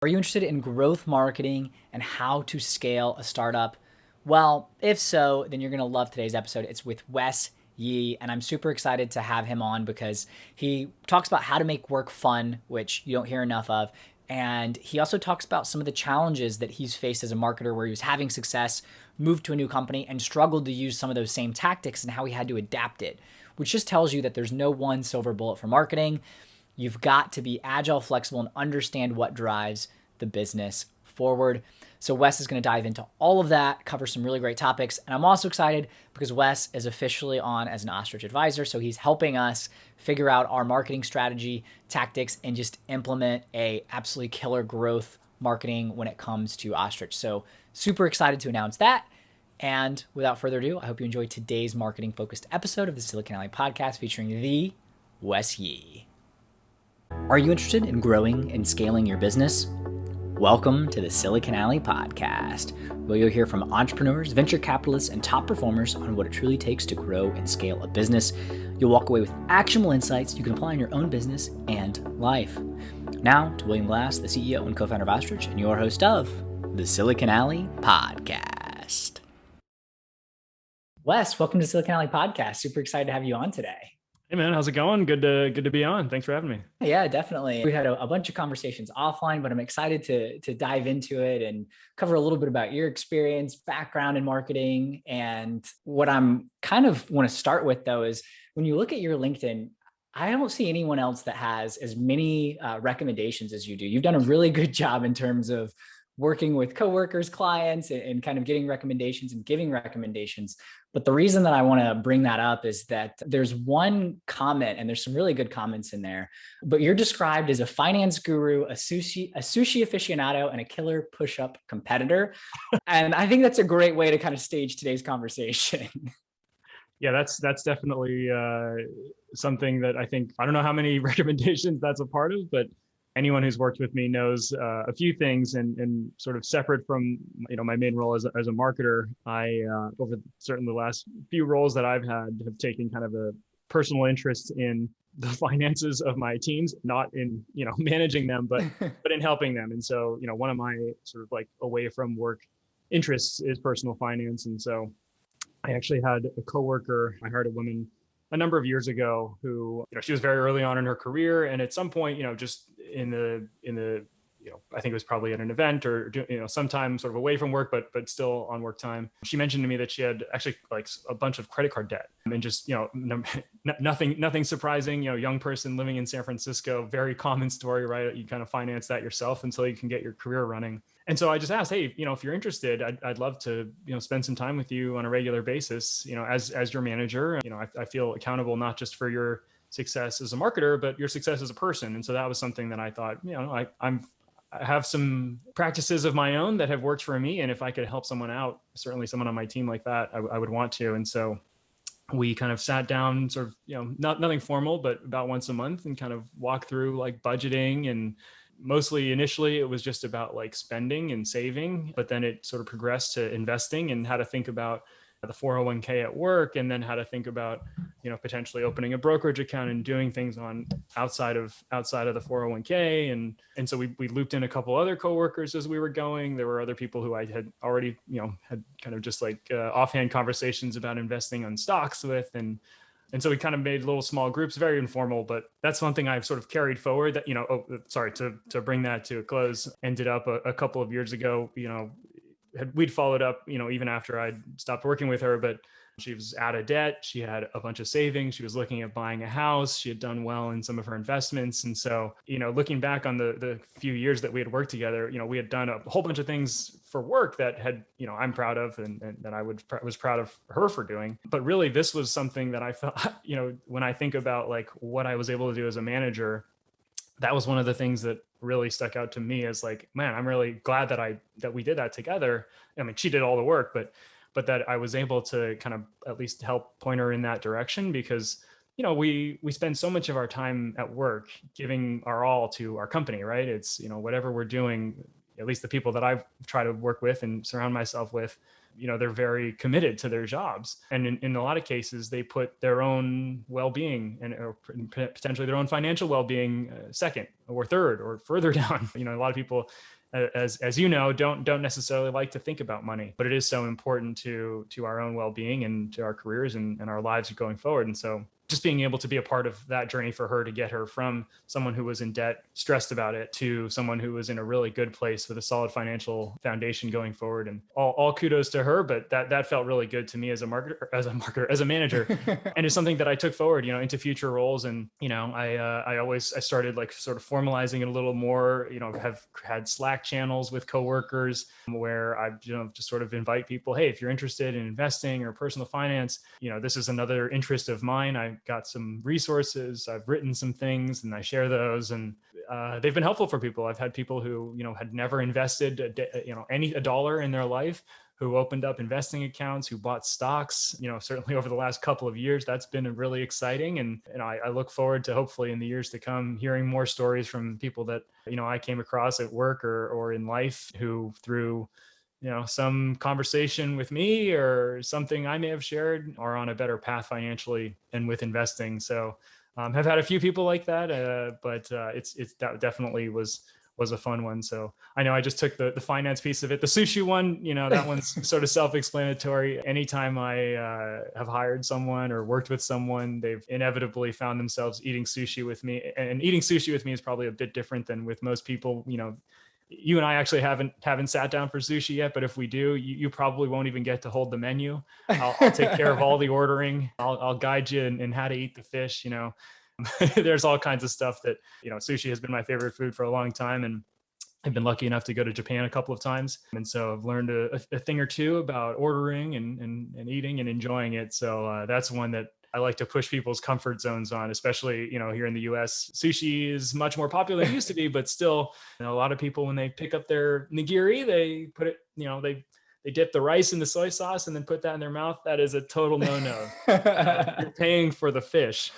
Are you interested in growth marketing and how to scale a startup? Well, if so, then you're going to love today's episode. It's with Wes Yee, and I'm super excited to have him on because he talks about how to make work fun, which you don't hear enough of. And he also talks about some of the challenges that he's faced as a marketer where he was having success, moved to a new company, and struggled to use some of those same tactics and how he had to adapt it, which just tells you that there's no one silver bullet for marketing. You've got to be agile, flexible, and understand what drives the business forward. So Wes is going to dive into all of that, cover some really great topics. And I'm also excited because Wes is officially on as an Ostrich advisor. So he's helping us figure out our marketing strategy, tactics, and just implement a absolutely killer growth marketing when it comes to Ostrich. So super excited to announce that. And without further ado, I hope you enjoyed today's marketing focused episode of the Silicon Alley podcast featuring the Wes Yee. Are you interested in growing and scaling your business? Welcome to the Silicon Alley podcast, where you'll hear from entrepreneurs, venture capitalists, and top performers on what it truly takes to grow and scale a business. You'll walk away with actionable insights you can apply in your own business and life. Now to William Glass, the CEO and co-founder of Ostrich, and your host of the Silicon Alley podcast. Wes, welcome to Silicon Alley podcast. Super excited to have you on today. Hey man, how's it going? Good to be on. Thanks for having me. Yeah, definitely. We had a bunch of conversations offline, but I'm excited to dive into it and cover a little bit about your experience, background in marketing. And what I'm kind of want to start with though is when you look at your LinkedIn, I don't see anyone else that has as many recommendations as you do. You've done a really good job in terms of working with coworkers, clients, and kind of getting recommendations and giving recommendations. But the reason that I want to bring that up is that there's one comment, and there's some really good comments in there, but you're described as a finance guru, a sushi aficionado, and a killer push-up competitor. And I think that's a great way to kind of stage today's conversation. Yeah, that's definitely something that I think, I don't know how many recommendations that's a part of, but anyone who's worked with me knows a few things, and sort of separate from my main role as a marketer. I over certainly the last few roles that I've had have taken kind of a personal interest in the finances of my teams, not in managing them, but in helping them. And so one of my sort of like away from work interests is personal finance. And so I actually had a coworker. I hired a woman a number of years ago who, she was very early on in her career. And at some point, just in the, I think it was probably at an event or, sometime sort of away from work, but still on work time. She mentioned to me that she had actually like a bunch of credit card debt and just, nothing surprising, young person living in San Francisco, very common story, right? You kind of finance that yourself until you can get your career running. And so I just asked, hey, if you're interested, I'd love to, spend some time with you on a regular basis, as your manager. I feel accountable not just for your success as a marketer, but your success as a person. And so that was something that I thought, I have some practices of my own that have worked for me. And if I could help someone out, certainly someone on my team like that, I would want to. And so we kind of sat down sort of, nothing formal, but about once a month and kind of walk through like budgeting. And mostly initially it was just about like spending and saving, but then it sort of progressed to investing and how to think about the 401k at work, and then how to think about, potentially opening a brokerage account and doing things on outside of the 401k. And so we looped in a couple other coworkers as we were going. There were other people who I had already, had kind of just like offhand conversations about investing on stocks with. And so we kind of made little small groups, very informal, but that's one thing I've sort of carried forward that, to bring that to a close, ended up a couple of years ago, we'd followed up, even after I'd stopped working with her, but she was out of debt. She had a bunch of savings. She was looking at buying a house. She had done well in some of her investments. And so, looking back on the few years that we had worked together, we had done a whole bunch of things for work that had, I'm proud of and that I was proud of her for doing. But really, this was something that I felt, when I think about like what I was able to do as a manager, that was one of the things that really stuck out to me as like, man, I'm really glad that we did that together. I mean, she did all the work, but that I was able to kind of at least help point her in that direction, because, we spend so much of our time at work giving our all to our company, right? It's, whatever we're doing, at least the people that I've tried to work with and surround myself with, they're very committed to their jobs. And in a lot of cases, they put their own well-being or potentially their own financial well-being second or third or further down. A lot of people, as you know, don't necessarily like to think about money, but it is so important to our own well-being and to our careers and our lives going forward. And so just being able to be a part of that journey for her, to get her from someone who was in debt, stressed about it, to someone who was in a really good place with a solid financial foundation going forward. And all kudos to her, but that felt really good to me as a manager. And it's something that I took forward, into future roles. And, I started like sort of formalizing it a little more, have had Slack channels with coworkers where I, just sort of invite people, hey, if you're interested in investing or personal finance, this is another interest of mine. I got some resources, I've written some things, and I share those, and they've been helpful for people. I've had people who, had never invested a dollar in their life, who opened up investing accounts, who bought stocks, certainly over the last couple of years. That's been really exciting. And I look forward to, hopefully in the years to come, hearing more stories from people that, I came across at work or in life, who through some conversation with me or something I may have shared, are on a better path financially and with investing. So have had a few people like that, but that definitely was a fun one. So I know I just took the finance piece of it. The sushi one, that one's sort of self-explanatory. Anytime I have hired someone or worked with someone, they've inevitably found themselves eating sushi with me. And eating sushi with me is probably a bit different than with most people. You and I actually haven't sat down for sushi yet, but if we do, you probably won't even get to hold the menu. I'll take care of all the ordering. I'll guide you in how to eat the fish. There's all kinds of stuff that, sushi has been my favorite food for a long time. And I've been lucky enough to go to Japan a couple of times. And so I've learned a thing or two about ordering and eating and enjoying it. So that's one that I like to push people's comfort zones on, especially, here in the US. Sushi is much more popular than it used to be, but still, a lot of people, when they pick up their nigiri, they put it, they dip the rice in the soy sauce and then put that in their mouth. That is a total no-no. You're paying for the fish.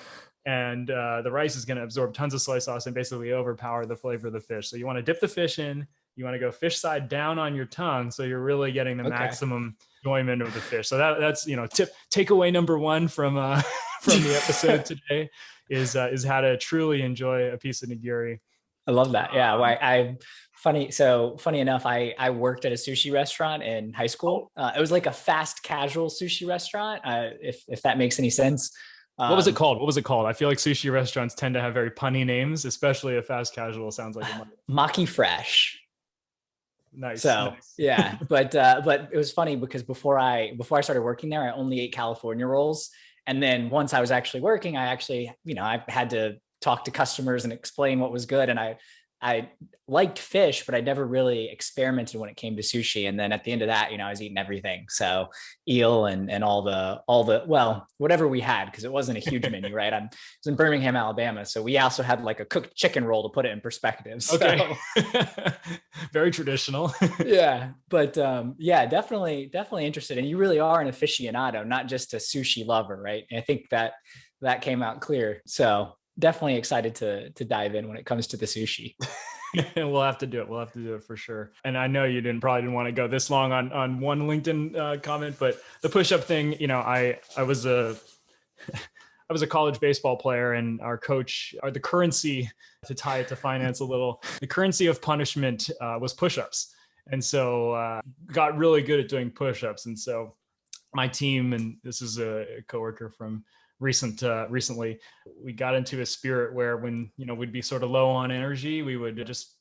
And the rice is going to absorb tons of soy sauce and basically overpower the flavor of the fish. So you want to dip the fish in. You want to go fish side down on your tongue, so you're really getting the maximum enjoyment of the fish. So that's takeaway number one from the episode today is how to truly enjoy a piece of nigiri. I love that. Yeah, funny enough, I worked at a sushi restaurant in high school. It was like a fast casual sushi restaurant, if that makes any sense. What was it called? I feel like sushi restaurants tend to have very punny names, especially a fast casual sounds like a Maki Fresh. Nice. So nice. Yeah, but it was funny because before I started working there, I only ate California rolls. And then once I was actually working, I had to talk to customers and explain what was good. And I liked fish, but I never really experimented when it came to sushi. And then at the end of that, I was eating everything. So eel and all the whatever we had, because it wasn't a huge menu, right? I was in Birmingham, Alabama. So we also had like a cooked chicken roll, to put it in perspective. So. Okay. Very traditional. Yeah. But definitely interested. And you really are an aficionado, not just a sushi lover, right? And I think that came out clear. So definitely excited to dive in when it comes to the sushi. We'll have to do it for sure. And I know you probably didn't want to go this long on one LinkedIn comment, but the push-up thing, I was a college baseball player, and our coach, or the currency, to tie it to finance a little, the currency of punishment was push-ups. And so got really good at doing push-ups. And so my team, and this is a coworker from recently, we got into a spirit where when, we'd be sort of low on energy, we would just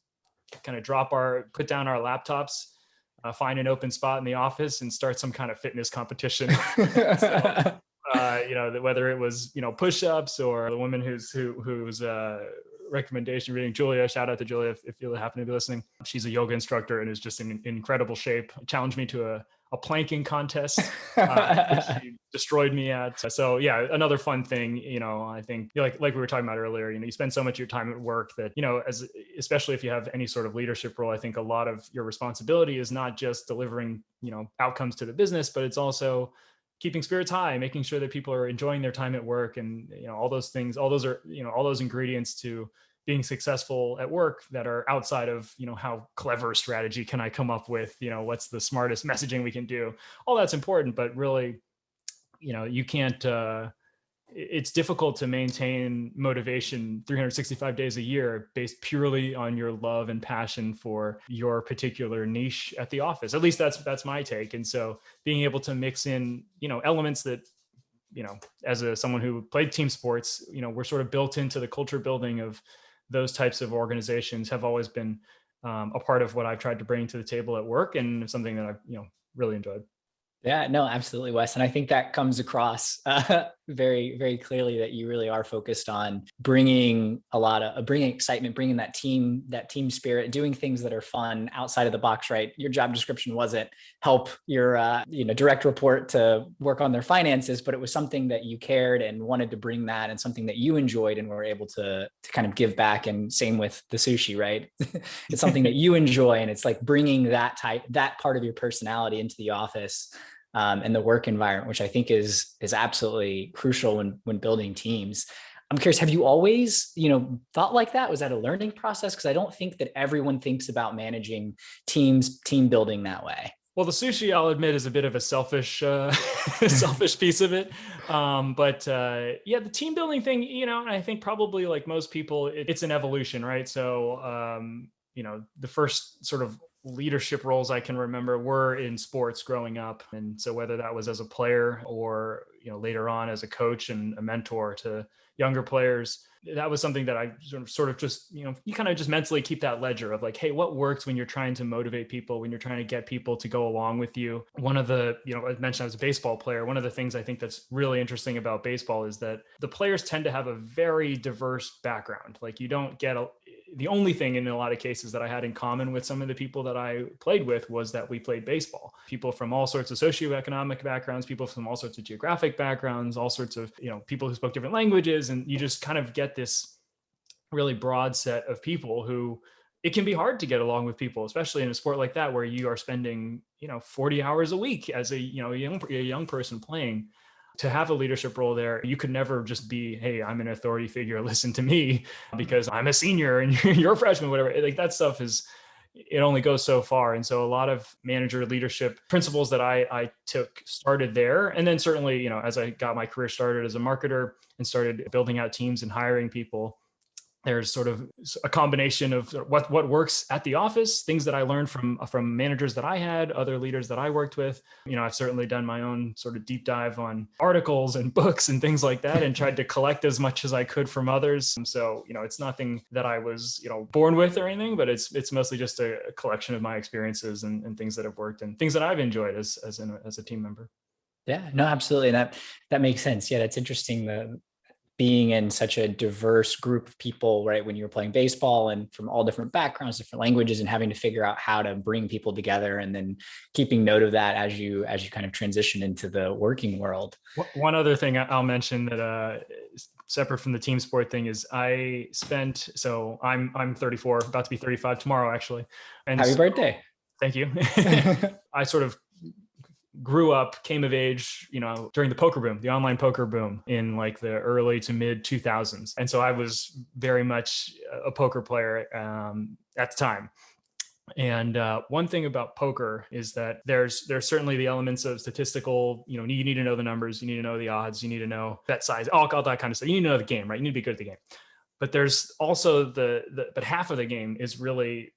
kind of put down our laptops, find an open spot in the office and start some kind of fitness competition. So, whether it was, push-ups, or the woman whose recommendation reading, Julia, shout out to Julia if you happen to be listening. She's a yoga instructor and is just in incredible shape. Challenged me to a planking contest, which she destroyed me at. So yeah, another fun thing, I think like we were talking about earlier, you spend so much of your time at work that, especially if you have any sort of leadership role, I think a lot of your responsibility is not just delivering, outcomes to the business, but it's also keeping spirits high, making sure that people are enjoying their time at work, and all those things, all those ingredients to being successful at work that are outside of, how clever strategy can I come up with, what's the smartest messaging we can do. All that's important, but really, you can't, it's difficult to maintain motivation 365 days a year based purely on your love and passion for your particular niche at the office. At least that's my take. And so being able to mix in, elements that, as someone who played team sports, we're sort of built into the culture building of those types of organizations, have always been a part of what I've tried to bring to the table at work, and something that I've, really enjoyed. Yeah, no, absolutely, Wes. And I think that comes across very, very clearly that you really are focused on bringing bringing excitement, bringing that team spirit, doing things that are fun outside of the box, right? Your job description wasn't help your, direct report to work on their finances, but it was something that you cared and wanted to bring that, and something that you enjoyed and were able to kind of give back. And same with the sushi, right? It's something that you enjoy, and it's like bringing that part of your personality into the office. And the work environment, which I think is absolutely crucial when building teams. I'm curious, have you always, thought like that? Was that a learning process? Because I don't think that everyone thinks about managing teams, team building that way. Well, the sushi, I'll admit, is a bit of a selfish piece of it. Yeah, the team building thing, I think probably like most people, it's an evolution, right? So, the first sort of leadership roles I can remember were in sports growing up. And so whether that was as a player or, later on as a coach and a mentor to younger players, that was something that I sort of just, you kind of just mentally keep that ledger of like, hey, what works when you're trying to motivate people, when you're trying to get people to go along with you. One of the, I mentioned I was a baseball player. One of the things I think that's really interesting about baseball is that the players tend to have a very diverse background. Like you don't get the only thing in a lot of cases that I had in common with some of the people that I played with was that we played baseball. People from all sorts of socioeconomic backgrounds, people from all sorts of geographic backgrounds, all sorts of, people who spoke different languages. And you just kind of get this really broad set of people who it can be hard to get along with people, especially in a sport like that, where you are spending, 40 hours a week as a young person playing. To have a leadership role there, you could never just be, hey, I'm an authority figure, listen to me because I'm a senior and you're a freshman, whatever. Like that stuff it only goes so far. And so a lot of manager leadership principles that I took started there. And then certainly, as I got my career started as a marketer and started building out teams and hiring people, there's sort of a combination of what works at the office, things that I learned from managers that I had, other leaders that I worked with. I've certainly done my own sort of deep dive on articles and books and things like that, and tried to collect as much as I could from others. And so, it's nothing that I was, born with or anything, but it's mostly just a collection of my experiences and things that have worked and things that I've enjoyed as a team member. Yeah, no, absolutely. That makes sense. Yeah, that's interesting. Being in such a diverse group of people, right? When you were playing baseball and from all different backgrounds, different languages, and having to figure out how to bring people together, and then keeping note of that as you kind of transition into the working world. One other thing I'll mention that separate from the team sport thing is I'm 34, about to be 35 tomorrow, actually. And happy birthday. Thank you. I sort of grew up, came of age, during the poker boom, the online poker boom in like the early to mid 2000s. And so I was very much a poker player at the time. And one thing about poker is that there's certainly the elements of statistical, you need to know the numbers, you need to know the odds, you need to know bet size, all that kind of stuff. You need to know the game, right? You need to be good at the game. But there's also but half of the game is really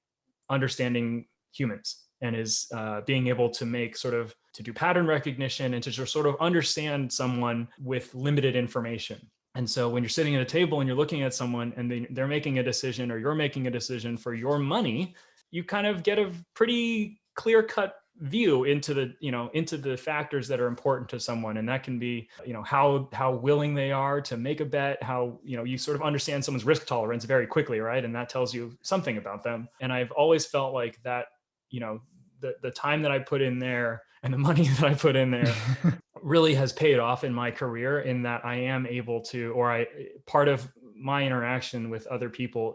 understanding humans, and is being able to to do pattern recognition and to just sort of understand someone with limited information. And so when you're sitting at a table and you're looking at someone and they're making a decision, or you're making a decision for your money, you kind of get a pretty clear-cut view into the factors that are important to someone. And that can be, how willing they are to make a bet, how, you sort of understand someone's risk tolerance very quickly, right? And that tells you something about them. And I've always felt like that, the time that I put in there and the money that I put in there really has paid off in my career, in that I am able to, part of my interaction with other people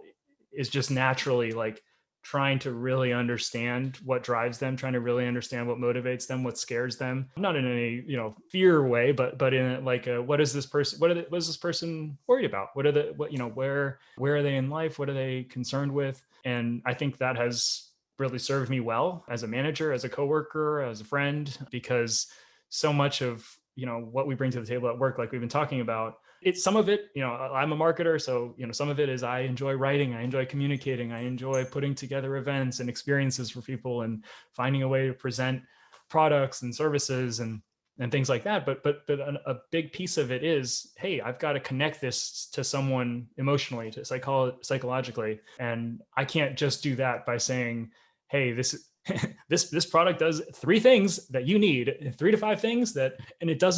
is just naturally like trying to really understand what drives them, trying to really understand what motivates them, what scares them, not in any, fear way, but in like, what is this person, what is this person worried about? Where are they in life? What are they concerned with? And I think that has really served me well as a manager, as a coworker, as a friend, because so much of, what we bring to the table at work, like we've been talking about, it's some of it, I'm a marketer. So, some of it is I enjoy writing, I enjoy communicating, I enjoy putting together events and experiences for people and finding a way to present products and services and things like that. But a big piece of it is, hey, I've got to connect this to someone emotionally, to psychologically. And I can't just do that by saying, hey, this product does 3 things that you need, 3 to 5 things and it does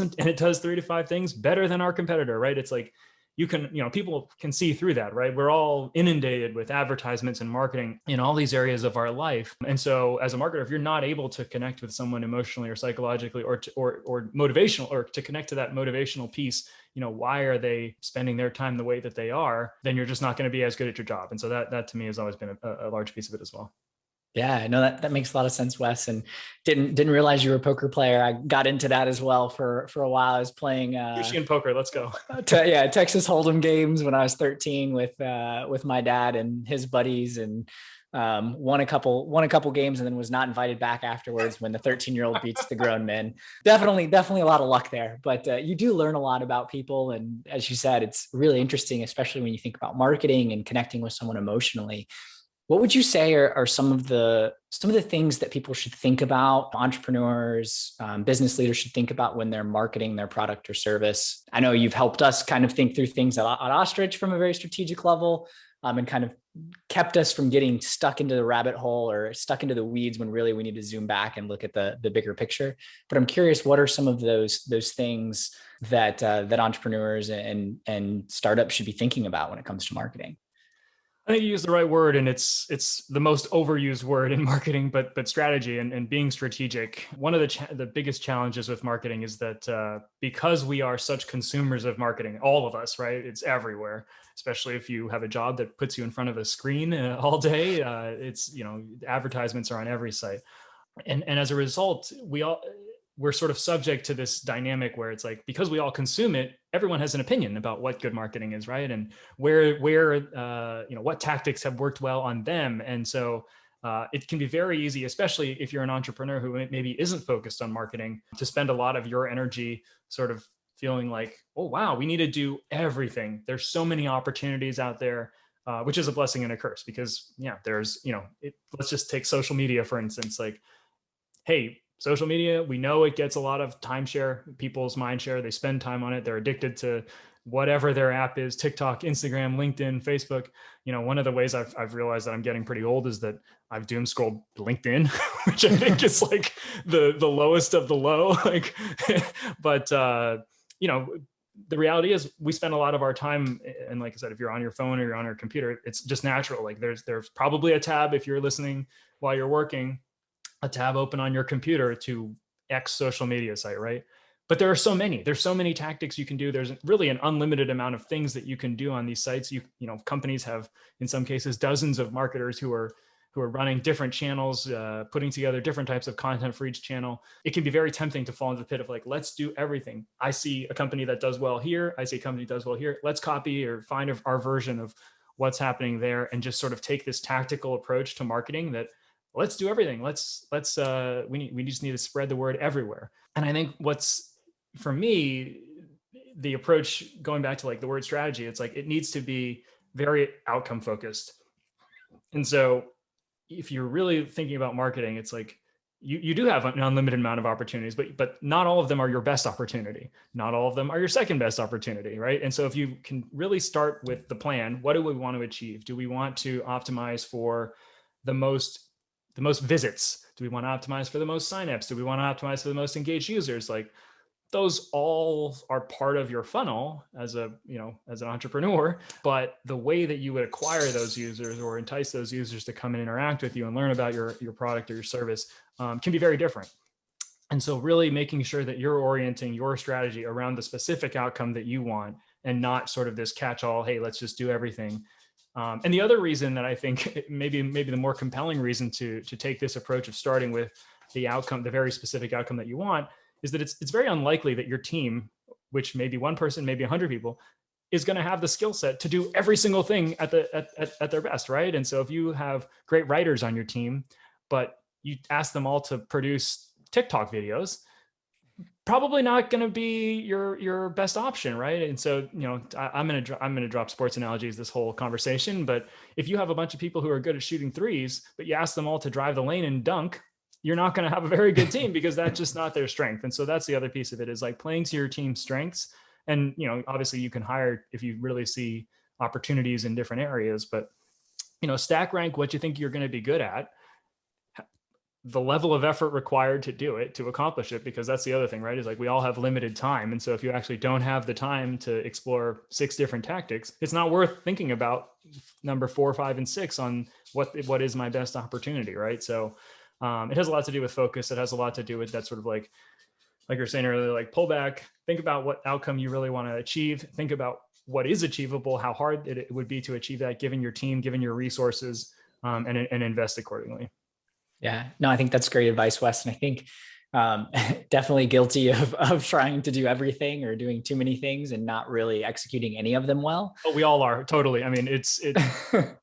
3 to 5 things better than our competitor, right? It's like, people can see through that, right? We're all inundated with advertisements and marketing in all these areas of our life. And so as a marketer, if you're not able to connect with someone emotionally or psychologically or motivational, or to connect to that motivational piece, why are they spending their time the way that they are, then you're just not going to be as good at your job. And so that to me has always been a large piece of it as well. Yeah, no, that makes a lot of sense, Wes. And didn't realize you were a poker player. I got into that as well for a while. I was playing Sushi and poker. Let's go. Texas Hold'em games when I was 13 with my dad and his buddies, and won a couple games, and then was not invited back afterwards when the 13-year-old beats the grown men. Definitely a lot of luck there. But you do learn a lot about people, and as you said, it's really interesting, especially when you think about marketing and connecting with someone emotionally. What would you say are some of the things that people should think about, entrepreneurs, business leaders should think about when they're marketing their product or service? I know you've helped us kind of think through things at Ostrich from a very strategic level, and kind of kept us from getting stuck into the rabbit hole or stuck into the weeds when really we need to zoom back and look at the bigger picture. But I'm curious, what are some of those things that entrepreneurs and startups should be thinking about when it comes to marketing? I think you use the right word, and it's the most overused word in marketing, but strategy and being strategic. One of the biggest challenges with marketing is that because we are such consumers of marketing, all of us, right? It's everywhere, especially if you have a job that puts you in front of a screen all day. It's advertisements are on every site, and as a result, we're sort of subject to this dynamic where it's like, because we all consume it, everyone has an opinion about what good marketing is, right? And where what tactics have worked well on them. And so it can be very easy, especially if you're an entrepreneur who maybe isn't focused on marketing, to spend a lot of your energy sort of feeling like, oh, wow, we need to do everything. There's so many opportunities out there, which is a blessing and a curse, because there's, let's just take social media, for instance. Like, hey, social media, we know it gets a lot of people's mind share. They spend time on it. They're addicted to whatever their app is: TikTok, Instagram, LinkedIn, Facebook. One of the ways I've realized that I'm getting pretty old is that I've doom scrolled LinkedIn, which I think is like the lowest of the low. Like, but the reality is we spend a lot of our time, and like I said, if you're on your phone or you're on your computer, it's just natural. Like there's probably a tab, if you're listening while you're working, a tab open on your computer to X social media site, right? But there's so many tactics you can do. There's really an unlimited amount of things that you can do on these sites. Companies have, in some cases, dozens of marketers who are running different channels, putting together different types of content for each channel. It can be very tempting to fall into the pit of like, let's do everything. I see a company that does well here. I see a company that does well here. Let's copy or find our version of what's happening there, and just sort of take this tactical approach to marketing that, let's do everything. We just need to spread the word everywhere. And I think for me, the approach, going back to like the word strategy, it's like, it needs to be very outcome focused. And so if you're really thinking about marketing, it's like, you do have an unlimited amount of opportunities, but not all of them are your best opportunity. Not all of them are your second best opportunity, right? And so if you can really start with the plan, what do we want to achieve? Do we want to optimize for the most visits? Do we want to optimize for the most signups? Do we want to optimize for the most engaged users? Like, those all are part of your funnel as an entrepreneur, but the way that you would acquire those users or entice those users to come and interact with you and learn about your product or your service can be very different. And so really making sure that you're orienting your strategy around the specific outcome that you want, and not sort of this catch-all, hey, let's just do everything. And the other reason that I think maybe the more compelling reason to take this approach of starting with the outcome, the very specific outcome that you want, is that it's very unlikely that your team, which may be one person, maybe 100 people, is going to have the skill set to do every single thing at their best, right? And so if you have great writers on your team, but you ask them all to produce TikTok videos, probably not going to be your best option, right? And so, I'm going to drop sports analogies this whole conversation, but if you have a bunch of people who are good at shooting threes, but you ask them all to drive the lane and dunk, you're not going to have a very good team because that's just not their strength. And so that's the other piece of it, is like playing to your team's strengths. And, obviously you can hire if you really see opportunities in different areas, but, stack rank what you think you're going to be good at, the level of effort required to do it, to accomplish it, because that's the other thing, right? Is like we all have limited time. And so if you actually don't have the time to explore 6 different tactics, it's not worth thinking about number 4, 5, and 6 on what is my best opportunity, right? So it has a lot to do with focus. It has a lot to do with that sort of like you're saying earlier, like pull back, think about what outcome you really want to achieve, think about what is achievable, how hard it would be to achieve that, given your team, given your resources, and invest accordingly. Yeah, no, I think that's great advice, Wes. And I think definitely guilty of trying to do everything or doing too many things and not really executing any of them well. Oh, we all are, totally. I mean, it's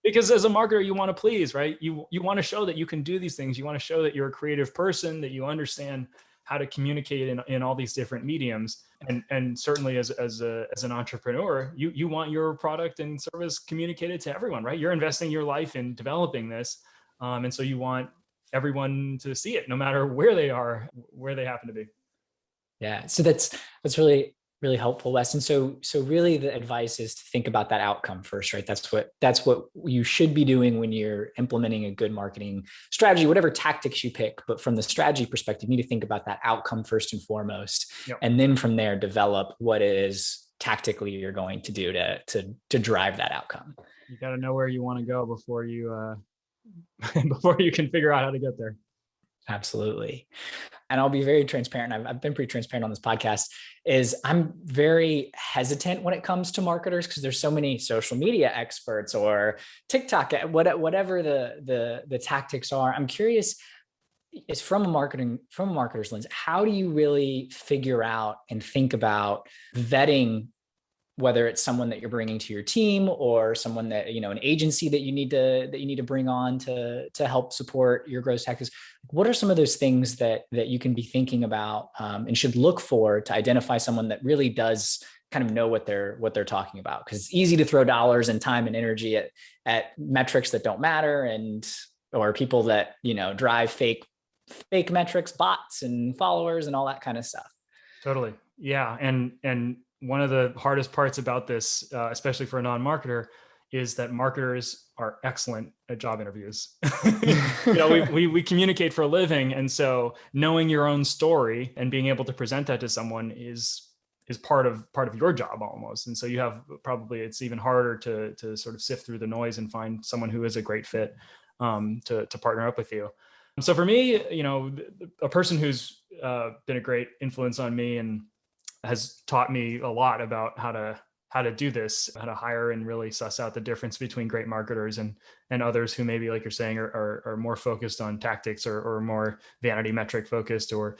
because as a marketer, you want to please, right? You want to show that you can do these things. You want to show that you're a creative person, that you understand how to communicate in all these different mediums. And certainly as an entrepreneur, you want your product and service communicated to everyone, right? You're investing your life in developing this. And so you want everyone to see it, no matter where they are, where they happen to be. Yeah. So that's really, really helpful, Wes. And so really the advice is to think about that outcome first, right? That's what you should be doing when you're implementing a good marketing strategy, whatever tactics you pick. But from the strategy perspective, you need to think about that outcome first and foremost. Yep. And then from there, develop what it is tactically you're going to do to drive that outcome. You got to know where you want to go before you can figure out how to get there. Absolutely. And I'll be very transparent. I've been pretty transparent on this podcast, is I'm very hesitant when it comes to marketers because there's so many social media experts or TikTok, whatever the tactics are. I'm curious, is from a marketer's lens, how do you really figure out and think about vetting, whether it's someone that you're bringing to your team or someone that, an agency that you need to bring on to help support your growth tactics? What are some of those things that you can be thinking about and should look for to identify someone that really does kind of know what they're talking about? Because it's easy to throw dollars and time and energy at metrics that don't matter, or people that, drive fake metrics, bots and followers and all that kind of stuff. Totally. Yeah. And one of the hardest parts about this, especially for a non-marketer, is that marketers are excellent at job interviews. We communicate for a living. And so knowing your own story and being able to present that to someone is part of your job almost. And so you have it's even harder to sort of sift through the noise and find someone who is a great fit to partner up with you. So for me, a person who's been a great influence on me and has taught me a lot about how to do this, how to hire and really suss out the difference between great marketers and others who maybe, like you're saying, are more focused on tactics or more vanity metric focused, or,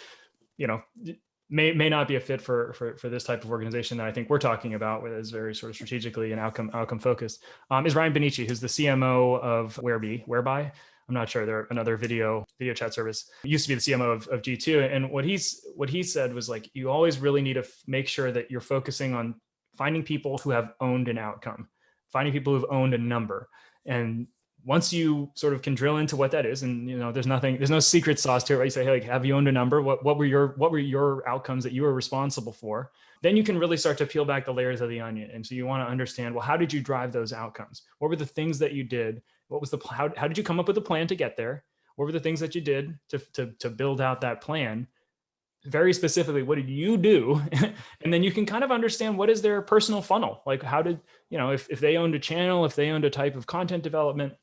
may not be a fit for this type of organization that I think we're talking about, with is very sort of strategically and outcome focused, is Ryan Benici, who's the CMO of Whereby. I'm not sure. They're another video chat service. He used to be the CMO of G2. And what he said was like, you always really need to make sure that you're focusing on finding people who have owned an outcome, finding people who've owned a number. And once you sort of can drill into what that is, and there's no secret sauce to it, right? You say, hey, like, have you owned a number? What were your outcomes that you were responsible for? Then you can really start to peel back the layers of the onion. And so you want to understand, well, how did you drive those outcomes? What were the things that you did? What was how did you come up with a plan to get there? What were the things that you did to build out that plan? Very specifically, what did you do? And then you can kind of understand what is their personal funnel. Like, how did, if they owned a channel, if they owned a type of content development,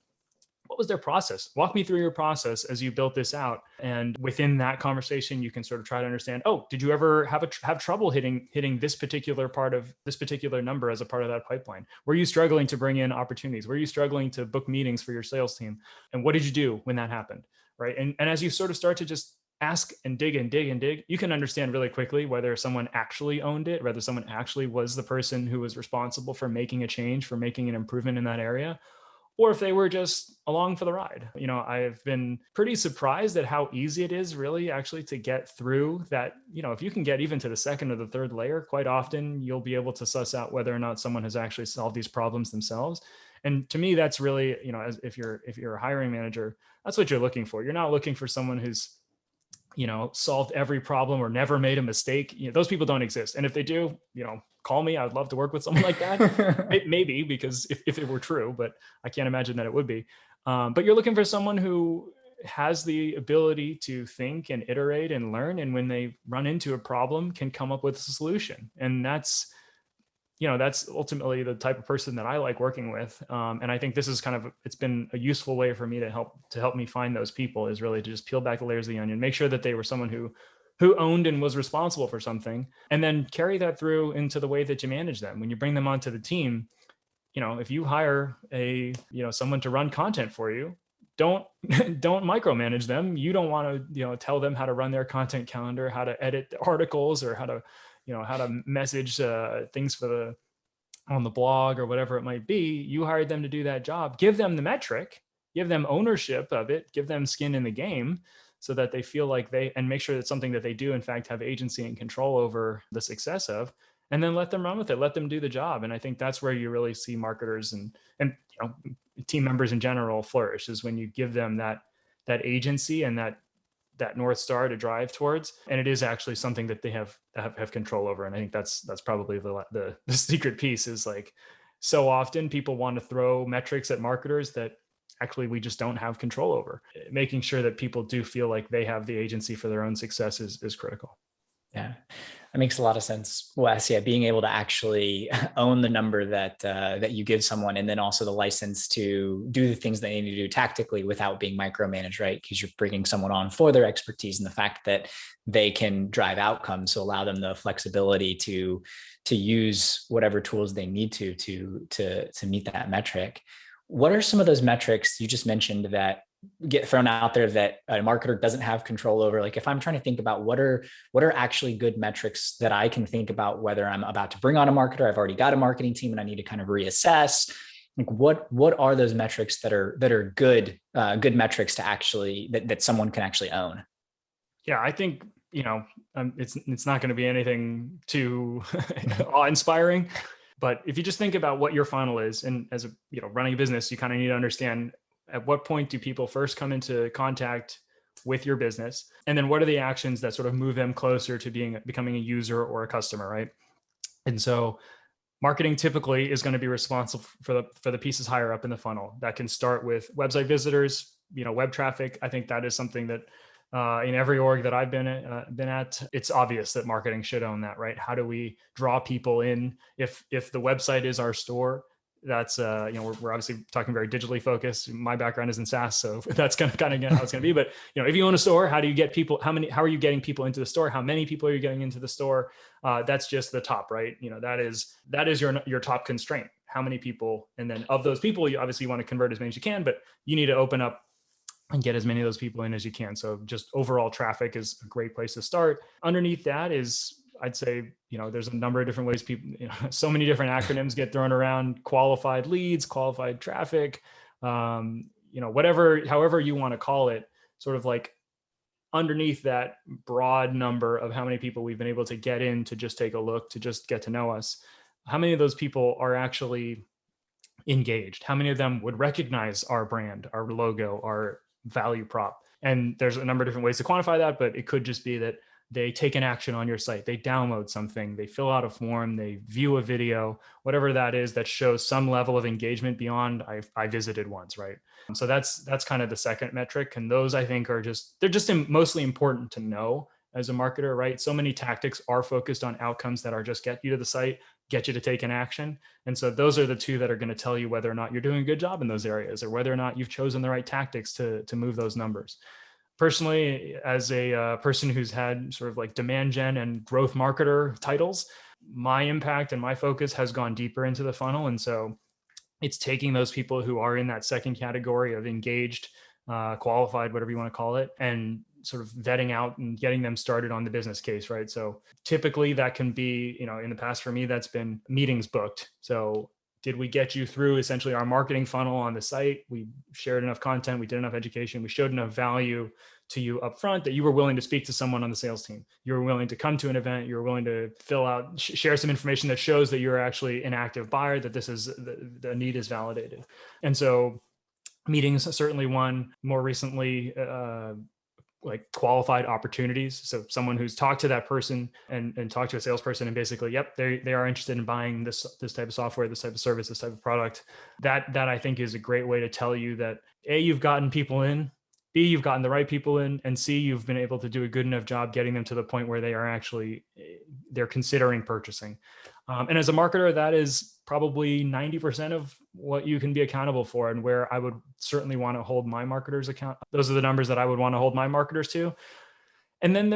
what was their process? Walk me through your process as you built this out. And within that conversation, you can sort of try to understand, oh, did you ever have trouble hitting this particular part of this particular number as a part of that pipeline? Were you struggling to bring in opportunities? Were you struggling to book meetings for your sales team? And what did you do when that happened? Right. And as you sort of start to just ask and dig and dig and dig, you can understand really quickly whether someone actually owned it, whether someone actually was the person who was responsible for making a change, for making an improvement in that area, or if they were just along for the ride. You know, I've been pretty surprised at how easy it is really actually to get through that. You know, if you can get even to the second or the third layer, quite often you'll be able to suss out whether or not someone has actually solved these problems themselves. And to me, that's really, you know, as if you're a hiring manager, that's what you're looking for. You're not looking for someone who's, you know, solved every problem or never made a mistake. You know, those people don't exist. And if they do, you know, call me. I would love to work with someone like that. Maybe, because if it were true, but I can't imagine that it would be. But you're looking for someone who has the ability to think and iterate and learn. And when they run into a problem, can come up with a solution. And that's, you know, that's ultimately the type of person that I like working with. And I think this is kind of, it's been a useful way for me to help me find those people, is really to just peel back the layers of the onion, make sure that they were someone who owned and was responsible for something, and then carry that through into the way that you manage them. When you bring them onto the team, you know, if you hire someone to run content for you, don't micromanage them. You don't want to, you know, tell them how to run their content calendar, how to edit the articles, or how to message things on the blog or whatever it might be. You hired them to do that job. Give them the metric, give them ownership of it, give them skin in the game, so that they feel like and make sure that's something that they do, in fact, have agency and control over the success of, and then let them run with it, let them do the job. And I think that's where you really see marketers and you know, team members in general flourish, is when you give them that agency and that North Star to drive towards. And it is actually something that they have control over. And I think that's probably the secret piece, is like, so often people want to throw metrics at marketers that actually we just don't have control over. Making sure that people do feel like they have the agency for their own success is critical. Yeah, that makes a lot of sense, Wes. Yeah, being able to actually own the number that you give someone, and then also the license to do the things they need to do tactically without being micromanaged, right? Because you're bringing someone on for their expertise and the fact that they can drive outcomes, so allow them the flexibility to use whatever tools they need to meet that metric. What are some of those metrics you just mentioned that get thrown out there that a marketer doesn't have control over? Like, if I'm trying to think about what are actually good metrics that I can think about, whether I'm about to bring on a marketer, I've already got a marketing team and I need to kind of reassess, like what are those metrics that are good metrics to actually that someone can actually own? Yeah, I think, you know, it's not going to be anything too awe-inspiring. But if you just think about what your funnel is, and as a, you know, running a business, you kind of need to understand at what point do people first come into contact with your business, and then what are the actions that sort of move them closer to becoming a user or a customer, right? And so marketing typically is going to be responsible for the pieces higher up in the funnel. That can start with website visitors, you know, web traffic. I think that is something that in every org that I've been at, it's obvious that marketing should own that, right? How do we draw people in? If the website is our store, that's you know, we're obviously talking very digitally focused. My background is in SaaS, so that's kind of how it's going to be. But you know, if you own a store, how do you get people? How are you getting people into the store? How many people are you getting into the store? That's just the top, right? You know, that is your top constraint. How many people? And then of those people, you obviously want to convert as many as you can, but you need to open up and get as many of those people in as you can. So just overall traffic is a great place to start. Underneath that is, I'd say, you know, there's a number of different ways people, you know, so many different acronyms get thrown around: qualified leads, qualified traffic, you know, however you want to call it, sort of like underneath that broad number of how many people we've been able to get in to just take a look, to just get to know us. How many of those people are actually engaged? How many of them would recognize our brand, our logo, our value prop? And there's a number of different ways to quantify that, but it could just be that they take an action on your site, they download something, they fill out a form, they view a video, whatever that is, that shows some level of engagement beyond I visited once, right? So that's kind of the second metric. And those, I think, they're just mostly important to know as a marketer, right? So many tactics are focused on outcomes that are just get you to the site. get you to take an action. And so those are the two that are going to tell you whether or not you're doing a good job in those areas, or whether or not you've chosen the right tactics to move those numbers. Personally, as a person who's had sort of like demand gen and growth marketer titles, my impact and my focus has gone deeper into the funnel. And so it's taking those people who are in that second category of engaged, qualified, whatever you want to call it, and sort of vetting out and getting them started on the business case, right? So typically that can be, in the past for me, that's been meetings booked. So did we get you through essentially our marketing funnel on the site? We shared enough content, we did enough education, we showed enough value to you up front that you were willing to speak to someone on the sales team. You were willing to come to an event. You were willing to fill out, share some information that shows that you're actually an active buyer, that this is the need is validated. And so meetings are certainly one. More recently, like qualified opportunities. So someone who's talked to that person and talked to a salesperson and basically, yep, they are interested in buying this type of software, this type of service, this type of product. That I think is a great way to tell you that A, you've gotten people in, B, you've gotten the right people in, and C, you've been able to do a good enough job getting them to the point where they're considering purchasing. And as a marketer, that is probably 90% of what you can be accountable for, and where I would certainly want to hold my marketers account. Those are the numbers that I would want to hold my marketers to. And then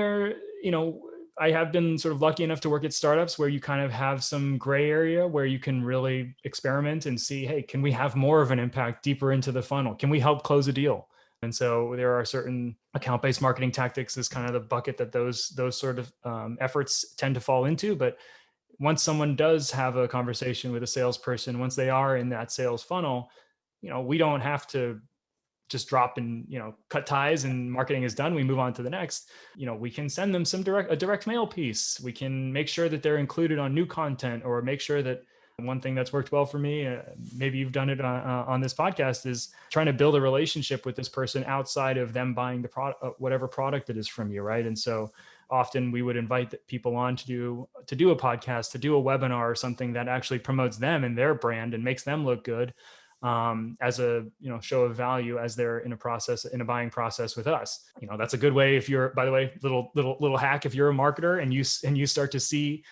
I have been sort of lucky enough to work at startups where you kind of have some gray area where you can really experiment and see, hey, can we have more of an impact deeper into the funnel? Can we help close a deal? And so there are certain account-based marketing tactics is kind of the bucket that those sort of efforts tend to fall into. But once someone does have a conversation with a salesperson, once they are in that sales funnel, we don't have to just drop and, cut ties and marketing is done. We move on to the next. We can send them a direct mail piece. We can make sure that they're included on new content, or make sure that one thing that's worked well for me, maybe you've done it on this podcast, is trying to build a relationship with this person outside of them buying the product, whatever product it is from you, right? And so often we would invite people on to do a podcast, to do a webinar, or something that actually promotes them and their brand and makes them look good, as a show of value as they're in a buying process with us. That's a good way. If you're, by the way, little hack, if you're a marketer and you start to see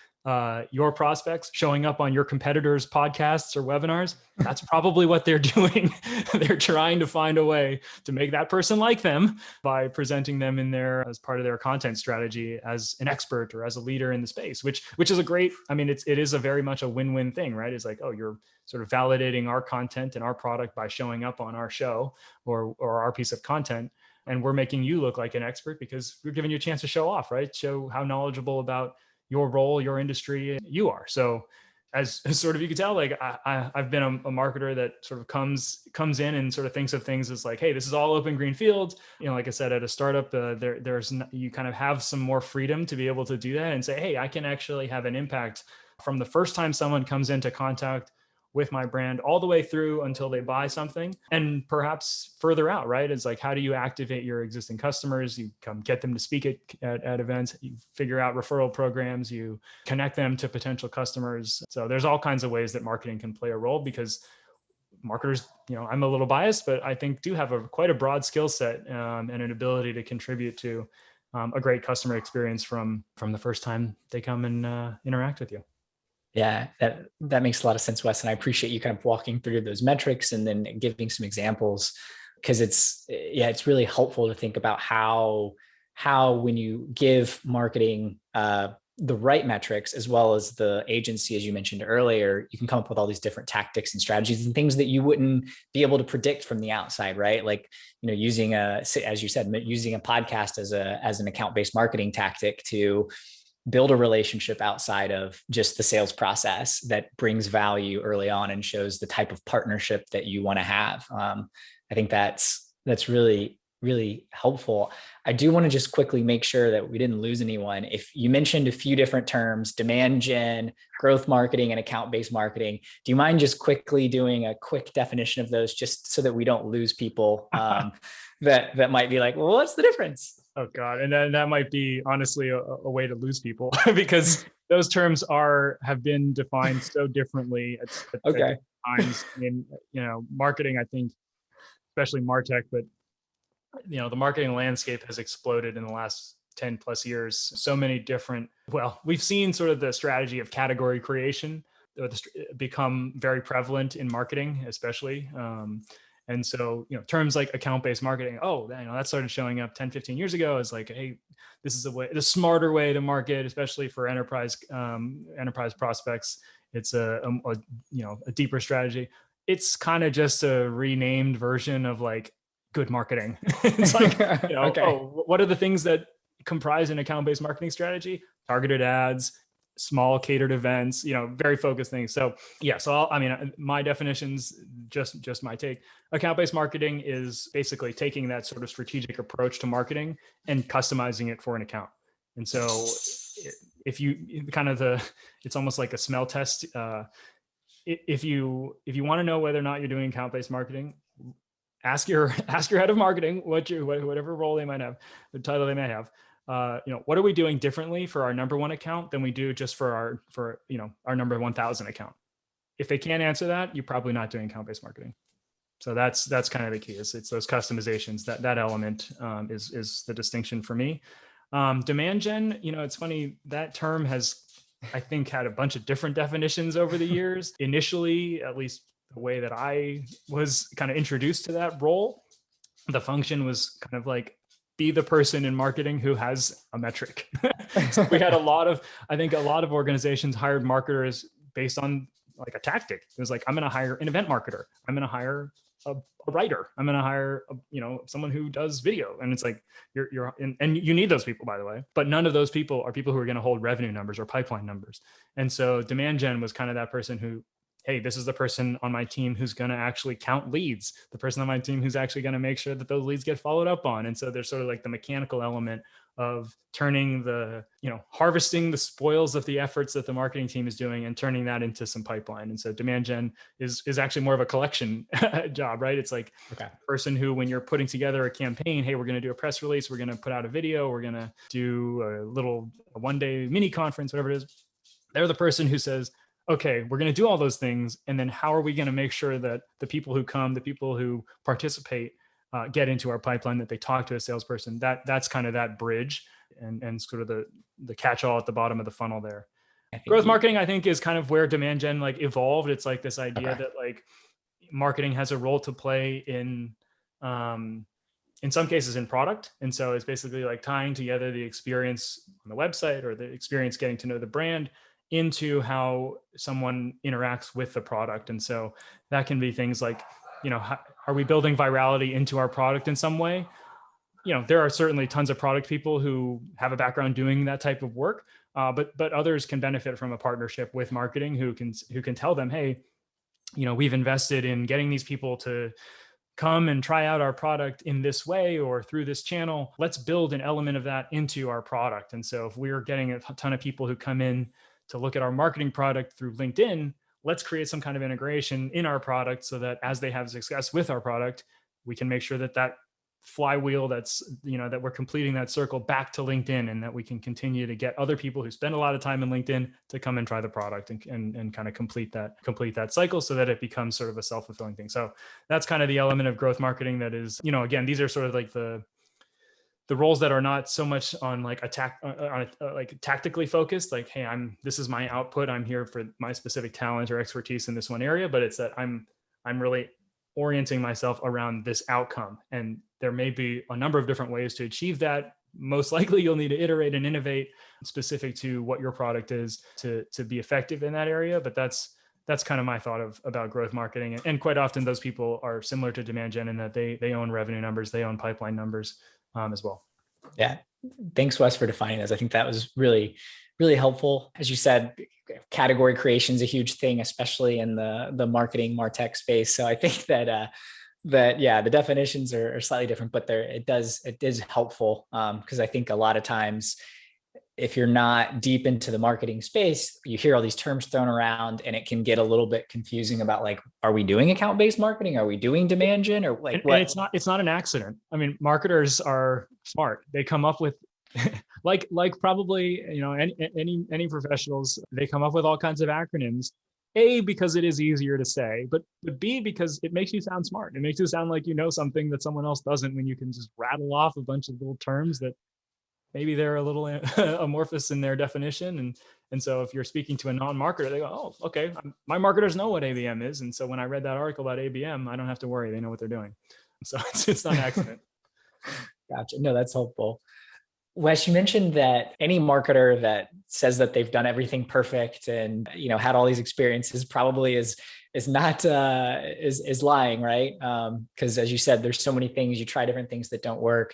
your prospects showing up on your competitors' podcasts or webinars, that's probably what they're doing. They're trying to find a way to make that person like them by presenting them as part of their content strategy as an expert or as a leader in the space, which is a great, it is a very much a win-win thing, right? It's like, oh, you're sort of validating our content and our product by showing up on our show or our piece of content. And we're making you look like an expert because we're giving you a chance to show off, right? Show how knowledgeable about your role, your industry you are. So as sort of, you can tell, like I've been a marketer that sort of comes in and sort of thinks of things as like, hey, this is all open green field. Like I said, at a startup, you kind of have some more freedom to be able to do that and say, hey, I can actually have an impact from the first time someone comes into contact with my brand all the way through until they buy something, and perhaps further out, right? It's like, how do you activate your existing customers? You come get them to speak at events, you figure out referral programs, you connect them to potential customers. So there's all kinds of ways that marketing can play a role, because marketers, I'm a little biased, but I think do have quite a broad skill set and an ability to contribute to a great customer experience from the first time they come and interact with you. Yeah, that makes a lot of sense, Wes. And I appreciate you kind of walking through those metrics and then giving some examples, because it's really helpful to think about how when you give marketing the right metrics, as well as the agency, as you mentioned earlier, you can come up with all these different tactics and strategies and things that you wouldn't be able to predict from the outside, right? Like, using as you said, using a podcast as an account-based marketing tactic to build a relationship outside of just the sales process that brings value early on and shows the type of partnership that you want to have. I think that's really, really helpful. I do want to just quickly make sure that we didn't lose anyone. If you mentioned a few different terms, demand gen, growth marketing, and account-based marketing, do you mind just quickly doing a quick definition of those, just so that we don't lose people that might be like, well, what's the difference? Oh God. And then that might be honestly a way to lose people because those terms have been defined so differently at times in, marketing, I think, especially MarTech, but the marketing landscape has exploded in the last 10 plus years, so many different, well, we've seen sort of the strategy of category creation become very prevalent in marketing, especially. And so, terms like account-based marketing, that started showing up 10, 15 years ago as like, hey, this is the smarter way to market, especially for enterprise prospects. It's a deeper strategy. It's kind of just a renamed version of like good marketing. It's like, Okay. what are the things that comprise an account-based marketing strategy? Targeted ads, small catered events, very focused things. So yeah, my definitions, just my take. Account-based marketing is basically taking that sort of strategic approach to marketing and customizing it for an account. And so if you it's almost like a smell test. If you want to know whether or not you're doing account-based marketing, ask your head of marketing, whatever role they might have, the title they may have. What are we doing differently for our number one account than we do just for our number 1,000 account? If they can't answer that, you're probably not doing account-based marketing. So that's kind of the key. It's those customizations. That element is the distinction for me. Demand gen, it's funny, that term has, I think, had a bunch of different definitions over the years. Initially, at least the way that I was kind of introduced to that role, the function was kind of like, be the person in marketing who has a metric. So we had a lot of organizations hired marketers based on like a tactic. It was like, I'm going to hire an event marketer. I'm going to hire a writer. I'm going to hire someone who does video. And it's like, and you need those people, by the way, but none of those people are people who are going to hold revenue numbers or pipeline numbers. And so demand gen was kind of that person who, hey, this is the person on my team who's going to actually count leads, the person on my team who's actually going to make sure that those leads get followed up on. And so there's sort of like the mechanical element of turning harvesting the spoils of the efforts that the marketing team is doing and turning that into some pipeline. And so demand gen is actually more of a collection job, right? It's like a person who, when you're putting together a campaign, hey, we're going to do a press release, we're going to put out a video, we're going to do a one-day mini conference, whatever it is. They're the person who says, okay, we're going to do all those things. And then how are we going to make sure that the people who come, the people who participate, get into our pipeline, that they talk to a salesperson? That's kind of that bridge and sort of the catch-all at the bottom of the funnel there. Growth marketing, I think, is kind of where demand gen like evolved. It's like this idea that like marketing has a role to play in some cases in product. And so it's basically like tying together the experience on the website or the experience getting to know the brand into how someone interacts with the product. And so that can be things like, are we building virality into our product in some way? There are certainly tons of product people who have a background doing that type of work, but others can benefit from a partnership with marketing who can tell them, hey, we've invested in getting these people to come and try out our product in this way or through this channel. Let's build an element of that into our product. And so if we're getting a ton of people who come in to look at our marketing product through LinkedIn, let's create some kind of integration in our product so that as they have success with our product, we can make sure that flywheel that we're completing that circle back to LinkedIn, and that we can continue to get other people who spend a lot of time in LinkedIn to come and try the product and kind of complete that cycle so that it becomes sort of a self-fulfilling thing. So that's kind of the element of growth marketing that is, again, these are sort of like the roles that are not so much on like like tactically focused, like, hey, this is my output, I'm here for my specific talent or expertise in this one area, but it's that I'm really orienting myself around this outcome. And there may be a number of different ways to achieve that. Most likely you'll need to iterate and innovate specific to what your product is to be effective in that area. But that's kind of my thought about growth marketing. And quite often those people are similar to demand gen in that they own revenue numbers, they own pipeline numbers as well. Yeah. Thanks, Wes, for defining those. I think that was really, really helpful. As you said, category creation is a huge thing, especially in the marketing, MarTech space. So I think that the definitions are slightly different, but it is helpful because I think a lot of times, if you're not deep into the marketing space, you hear all these terms thrown around and it can get a little bit confusing about like, are we doing account-based marketing? Are we doing demand gen or like what? And it's not an accident. I mean, marketers are smart. They come up with like probably, any professionals, they come up with all kinds of acronyms. A, because it is easier to say, but B, because it makes you sound smart. It makes you sound like you know something that someone else doesn't when you can just rattle off a bunch of little terms that maybe they're a little amorphous in their definition. And so if you're speaking to a non-marketer, they go, oh, okay, my marketers know what ABM is. And so when I read that article about ABM, I don't have to worry. They know what they're doing. So it's not an accident. Gotcha. No, that's helpful. Wes, you mentioned that any marketer that says that they've done everything perfect and had all these experiences probably is not is lying, right? Because as you said, there's so many things, you try different things that don't work.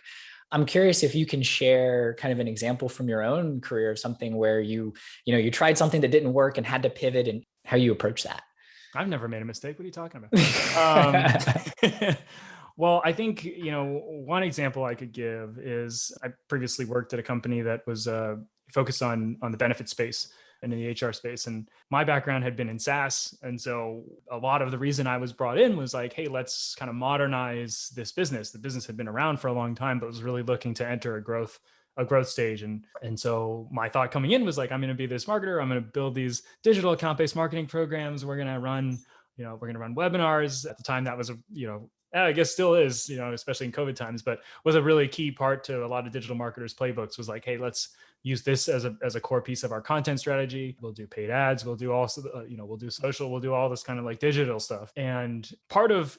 I'm curious if you can share kind of an example from your own career of something where you tried something that didn't work and had to pivot, and how you approach that. I've never made a mistake. What are you talking about? Well, I think, one example I could give is I previously worked at a company that was focused on the benefit space and in the HR space. And my background had been in SaaS. And so a lot of the reason I was brought in was like, hey, let's kind of modernize this business. The business had been around for a long time, but was really looking to enter a growth stage. And so my thought coming in was like, I'm going to be this marketer. I'm going to build these digital account-based marketing programs. We're going to run webinars. At the time that was I guess still is, especially in COVID times, but was a really key part to a lot of digital marketers' playbooks was like, hey, let's use this as a core piece of our content strategy. We'll do paid ads. We'll do also, we'll do social. We'll do all this kind of like digital stuff. And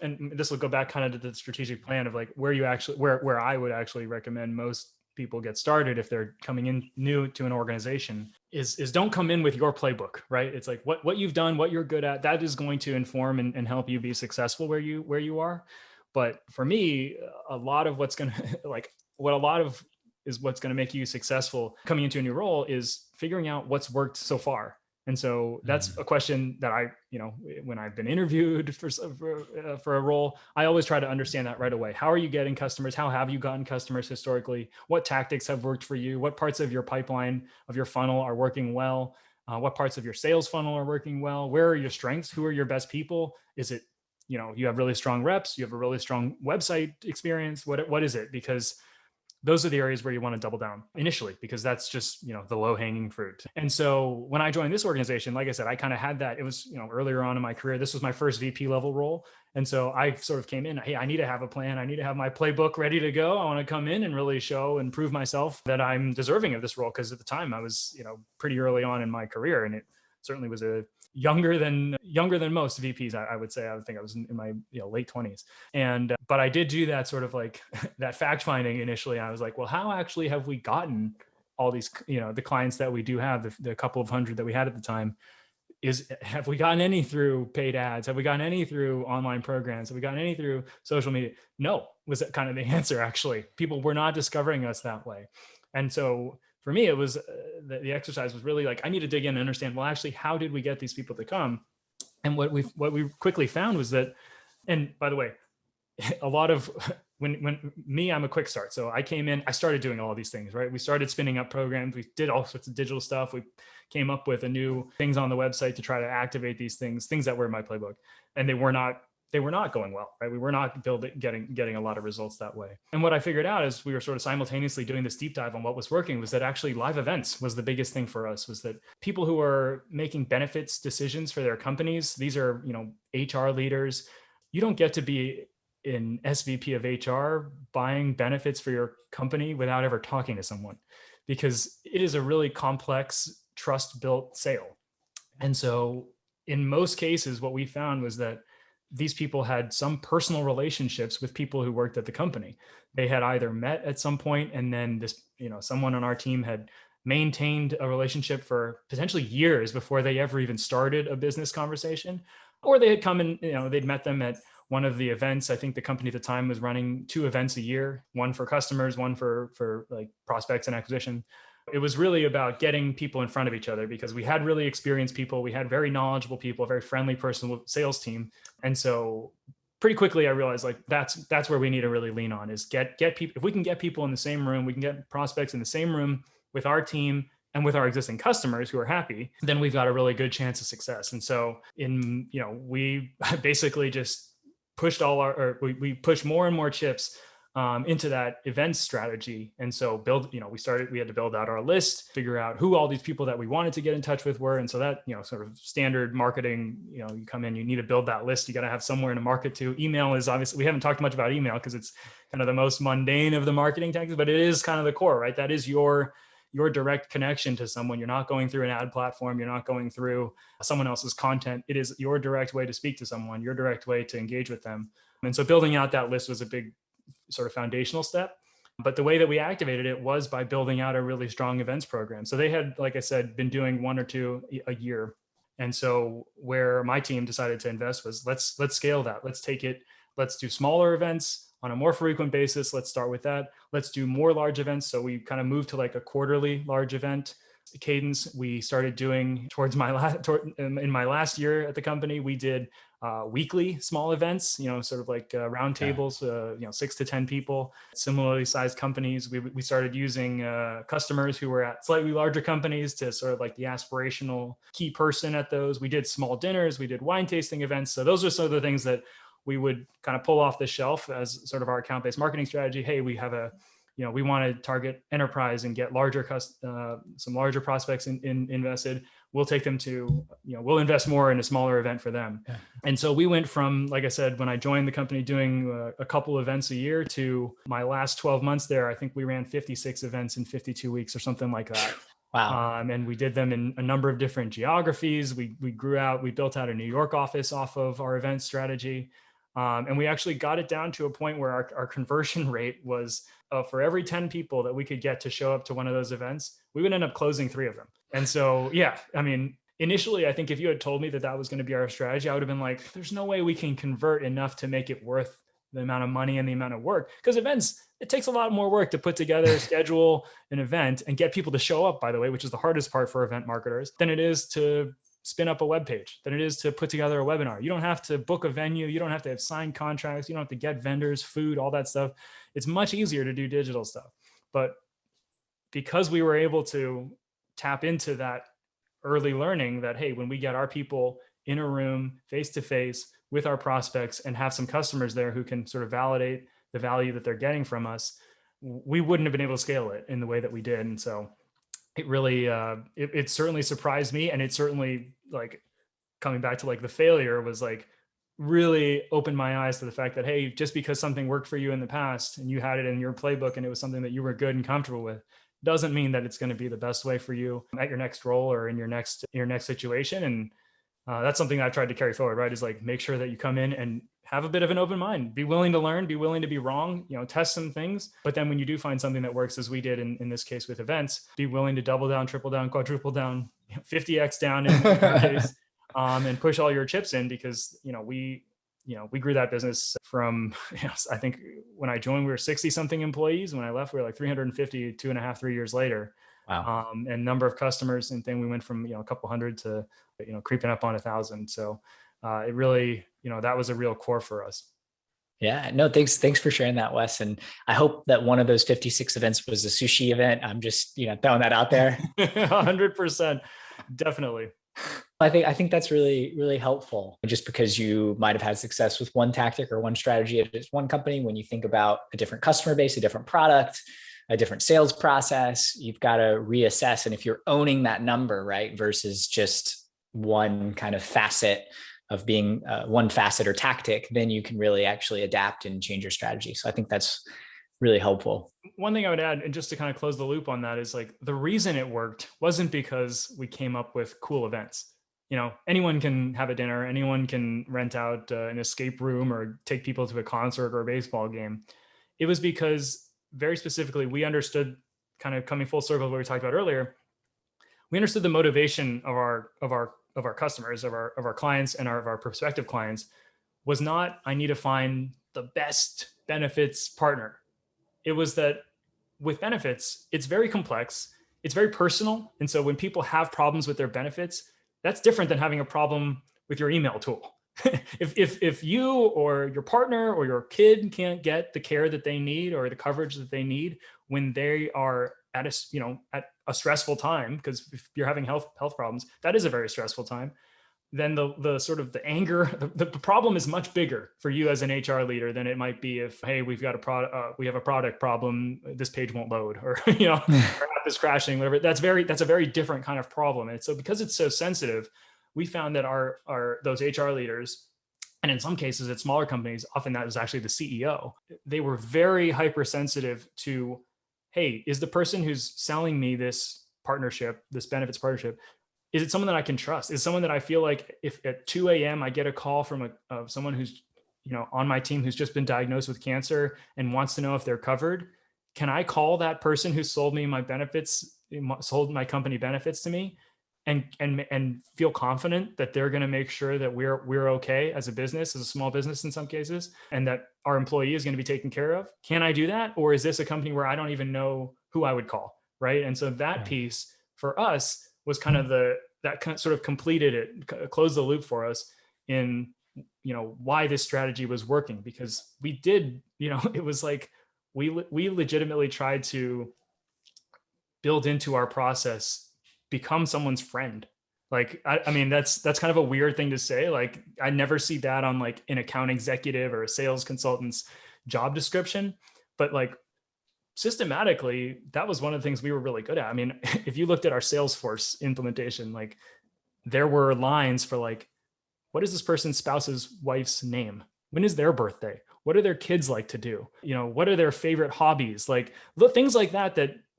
and this will go back kind of to the strategic plan of like where I would actually recommend most people get started if they're coming in new to an organization is don't come in with your playbook, right? It's like what you've done, what you're good at, that is going to inform and help you be successful where you are. But for me, a lot of what's going to make you successful coming into a new role is figuring out what's worked so far. And so that's a question that I, when I've been interviewed for a role, I always try to understand that right away. How are you getting customers? How have you gotten customers historically? What tactics have worked for you? What parts of your pipeline, of your funnel are working well? What parts of your sales funnel are working well? Where are your strengths? Who are your best people? Is it, you have really strong reps, you have a really strong website experience? What is it? Because those are the areas where you want to double down initially, because that's just, the low hanging fruit. And so when I joined this organization, like I said, I kind of had that. It was, earlier on in my career, this was my first VP level role. And so I sort of came in, hey, I need to have a plan. I need to have my playbook ready to go. I want to come in and really show and prove myself that I'm deserving of this role. Because at the time I was, pretty early on in my career, and it certainly was younger than most VPs. I would say. I would think I was in my late 20s. And but I did do that sort of like that fact finding initially. I was like, well, how actually have we gotten all these, the clients that we do have, the couple of hundred that we had at the time, have we gotten any through paid ads? Have we gotten any through online programs? Have we gotten any through social media? No, was that kind of the answer. Actually, people were not discovering us that way. And so for me, it was the exercise was really like, I need to dig in and understand, well, actually, how did we get these people to come? And what we quickly found was that, and by the way, a lot of I'm a quick start. So I came in, I started doing all of these things, right? We started spinning up programs. We did all sorts of digital stuff. We came up with a new things on the website to try to activate these things that were in my playbook. And they were not going well, right? We were not getting a lot of results that way. And what I figured out is we were sort of simultaneously doing this deep dive on what was working was that actually live events was the biggest thing for us. Was that people who are making benefits decisions for their companies, these are, HR leaders. You don't get to be an SVP of HR buying benefits for your company without ever talking to someone, because it is a really complex trust built sale. And so in most cases, what we found was that these people had some personal relationships with people who worked at the company. They had either met at some point, and then this, someone on our team had maintained a relationship for potentially years before they ever even started a business conversation, or they had come and, they'd met them at one of the events. I think the company at the time was running 2 events a year, one for customers, one for like prospects and acquisition. It was really about getting people in front of each other, because we had really experienced people. We had very knowledgeable people, a very friendly, personal sales team. And so pretty quickly I realized like that's where we need to really lean on, is get people. If we can get people in the same room, we can get prospects in the same room with our team and with our existing customers who are happy, then we've got a really good chance of success. And so we basically just pushed we pushed more and more chips into that events strategy. And so we had to build out our list, figure out who all these people that we wanted to get in touch with were. And so that, sort of standard marketing, you come in, you need to build that list. You got to have somewhere to market to. Email is obviously, we haven't talked much about email because it's kind of the most mundane of the marketing tactics, but it is kind of the core, right? That is your direct connection to someone. You're not going through an ad platform. You're not going through someone else's content. It is your direct way to speak to someone, your direct way to engage with them. And so building out that list was a big sort of foundational step. But the way that we activated it was by building out a really strong events program. So they had, like I said, been doing 1 or 2 a year. And so where my team decided to invest was let's scale that. Let's take it. Let's do smaller events on a more frequent basis. Let's start with that. Let's do more large events. So we kind of moved to like a quarterly large event cadence. We started doing in my last year at the company, we did weekly small events, sort of like round tables, 6 to 10 people, similarly sized companies. We started using customers who were at slightly larger companies to sort of like the aspirational key person at those. We did small dinners, we did wine tasting events. So those are some of the things that we would kind of pull off the shelf as sort of our account-based marketing strategy. Hey, we have we want to target enterprise and get some larger prospects invested. We'll take them to, we'll invest more in a smaller event for them. Yeah. And so we went from, like I said, when I joined the company doing a couple events a year to my last 12 months there, I think we ran 56 events in 52 weeks or something like that. Wow. And we did them in a number of different geographies. We grew out, we built out a New York office off of our event strategy. And we actually got it down to a point where our conversion rate was for every 10 people that we could get to show up to one of those events, we would end up closing 3 of them. And so, yeah, I mean, initially, I think if you had told me that was going to be our strategy, I would have been like, there's no way we can convert enough to make it worth the amount of money and the amount of work. Because events, it takes a lot more work to put together, schedule an event and get people to show up, by the way, which is the hardest part for event marketers, than it is to spin up a web page, than it is to put together a webinar. You don't have to book a venue. You don't have to have signed contracts. You don't have to get vendors, food, all that stuff. It's much easier to do digital stuff. But because we were able to tap into that early learning that, hey, when we get our people in a room face-to-face with our prospects and have some customers there who can sort of validate the value that they're getting from us, we wouldn't have been able to scale it in the way that we did. And so it really, it certainly surprised me. And it certainly, like, coming back to like the failure was like really opened my eyes to the fact that, hey, just because something worked for you in the past and you had it in your playbook and it was something that you were good and comfortable with, doesn't mean that it's going to be the best way for you at your next role or in your next situation. And that's something I've tried to carry forward, right? Is like, make sure that you come in and have a bit of an open mind, be willing to learn, be willing to be wrong, test some things. But then when you do find something that works, as we did in this case with events, be willing to double down, triple down, quadruple down, 50X down in our case, and push all your chips in, because, we grew that business from, I think when I joined, we were 60 something employees. When I left, we were like 350, 2.5, 3 years later. Wow. And number of customers, and then we went from, a couple hundred to, creeping up on 1,000. So it really, that was a real core for us. Yeah, no, thanks for sharing that, Wes. And I hope that one of those 56 events was a sushi event. I'm just, throwing that out there. 100%. Definitely. I think that's really, really helpful, just because you might have had success with one tactic or one strategy at just one company. When you think about a different customer base, a different product, a different sales process, you've got to reassess. And if you're owning that number, right, versus just one kind of facet of being one facet or tactic, then you can really actually adapt and change your strategy. So I think that's really helpful. One thing I would add, and just to kind of close the loop on that, is like, the reason it worked wasn't because we came up with cool events. Anyone can have a dinner, anyone can rent out an escape room or take people to a concert or a baseball game. It was because, very specifically, we understood, kind of coming full circle to what we talked about earlier, we understood the motivation of our customers, of our clients, and of our prospective clients was not, I need to find the best benefits partner. It was that with benefits, it's very complex, it's very personal. And so when people have problems with their benefits, that's different than having a problem with your email tool. If you or your partner or your kid can't get the care that they need or the coverage that they need when they are at a stressful time, because if you're having health problems, that is a very stressful time, then the sort of the anger, the problem is much bigger for you as an HR leader than it might be if, hey, we've got a product, we have a product problem, this page won't load, or our app is crashing, whatever. That's a very different kind of problem. And so because it's so sensitive, we found that those HR leaders, and in some cases at smaller companies, often that was actually the CEO, they were very hypersensitive to, hey, is the person who's selling me this partnership, this benefits partnership, is it someone that I can trust? Is someone that I feel like if at 2 a.m. I get a call from someone who's on my team who's just been diagnosed with cancer and wants to know if they're covered, can I call that person who sold me my benefits, sold my company benefits to me, and feel confident that they're going to make sure that we're okay as a business, as a small business in some cases, and that our employee is going to be taken care of? Can I do that? Or is this a company where I don't even know who I would call, right? And so that piece for us was kind of sort of completed it, closed the loop for us in, why this strategy was working, because we did, it was like, we legitimately tried to build into our process, become someone's friend. Like, I mean, that's kind of a weird thing to say. Like, I never see that on like an account executive or a sales consultant's job description, but like systematically, that was one of the things we were really good at. I mean, if you looked at our Salesforce implementation, like there were lines for like, what is this person's spouse's wife's name? When is their birthday? What do their kids like to do? What are their favorite hobbies? Like things like that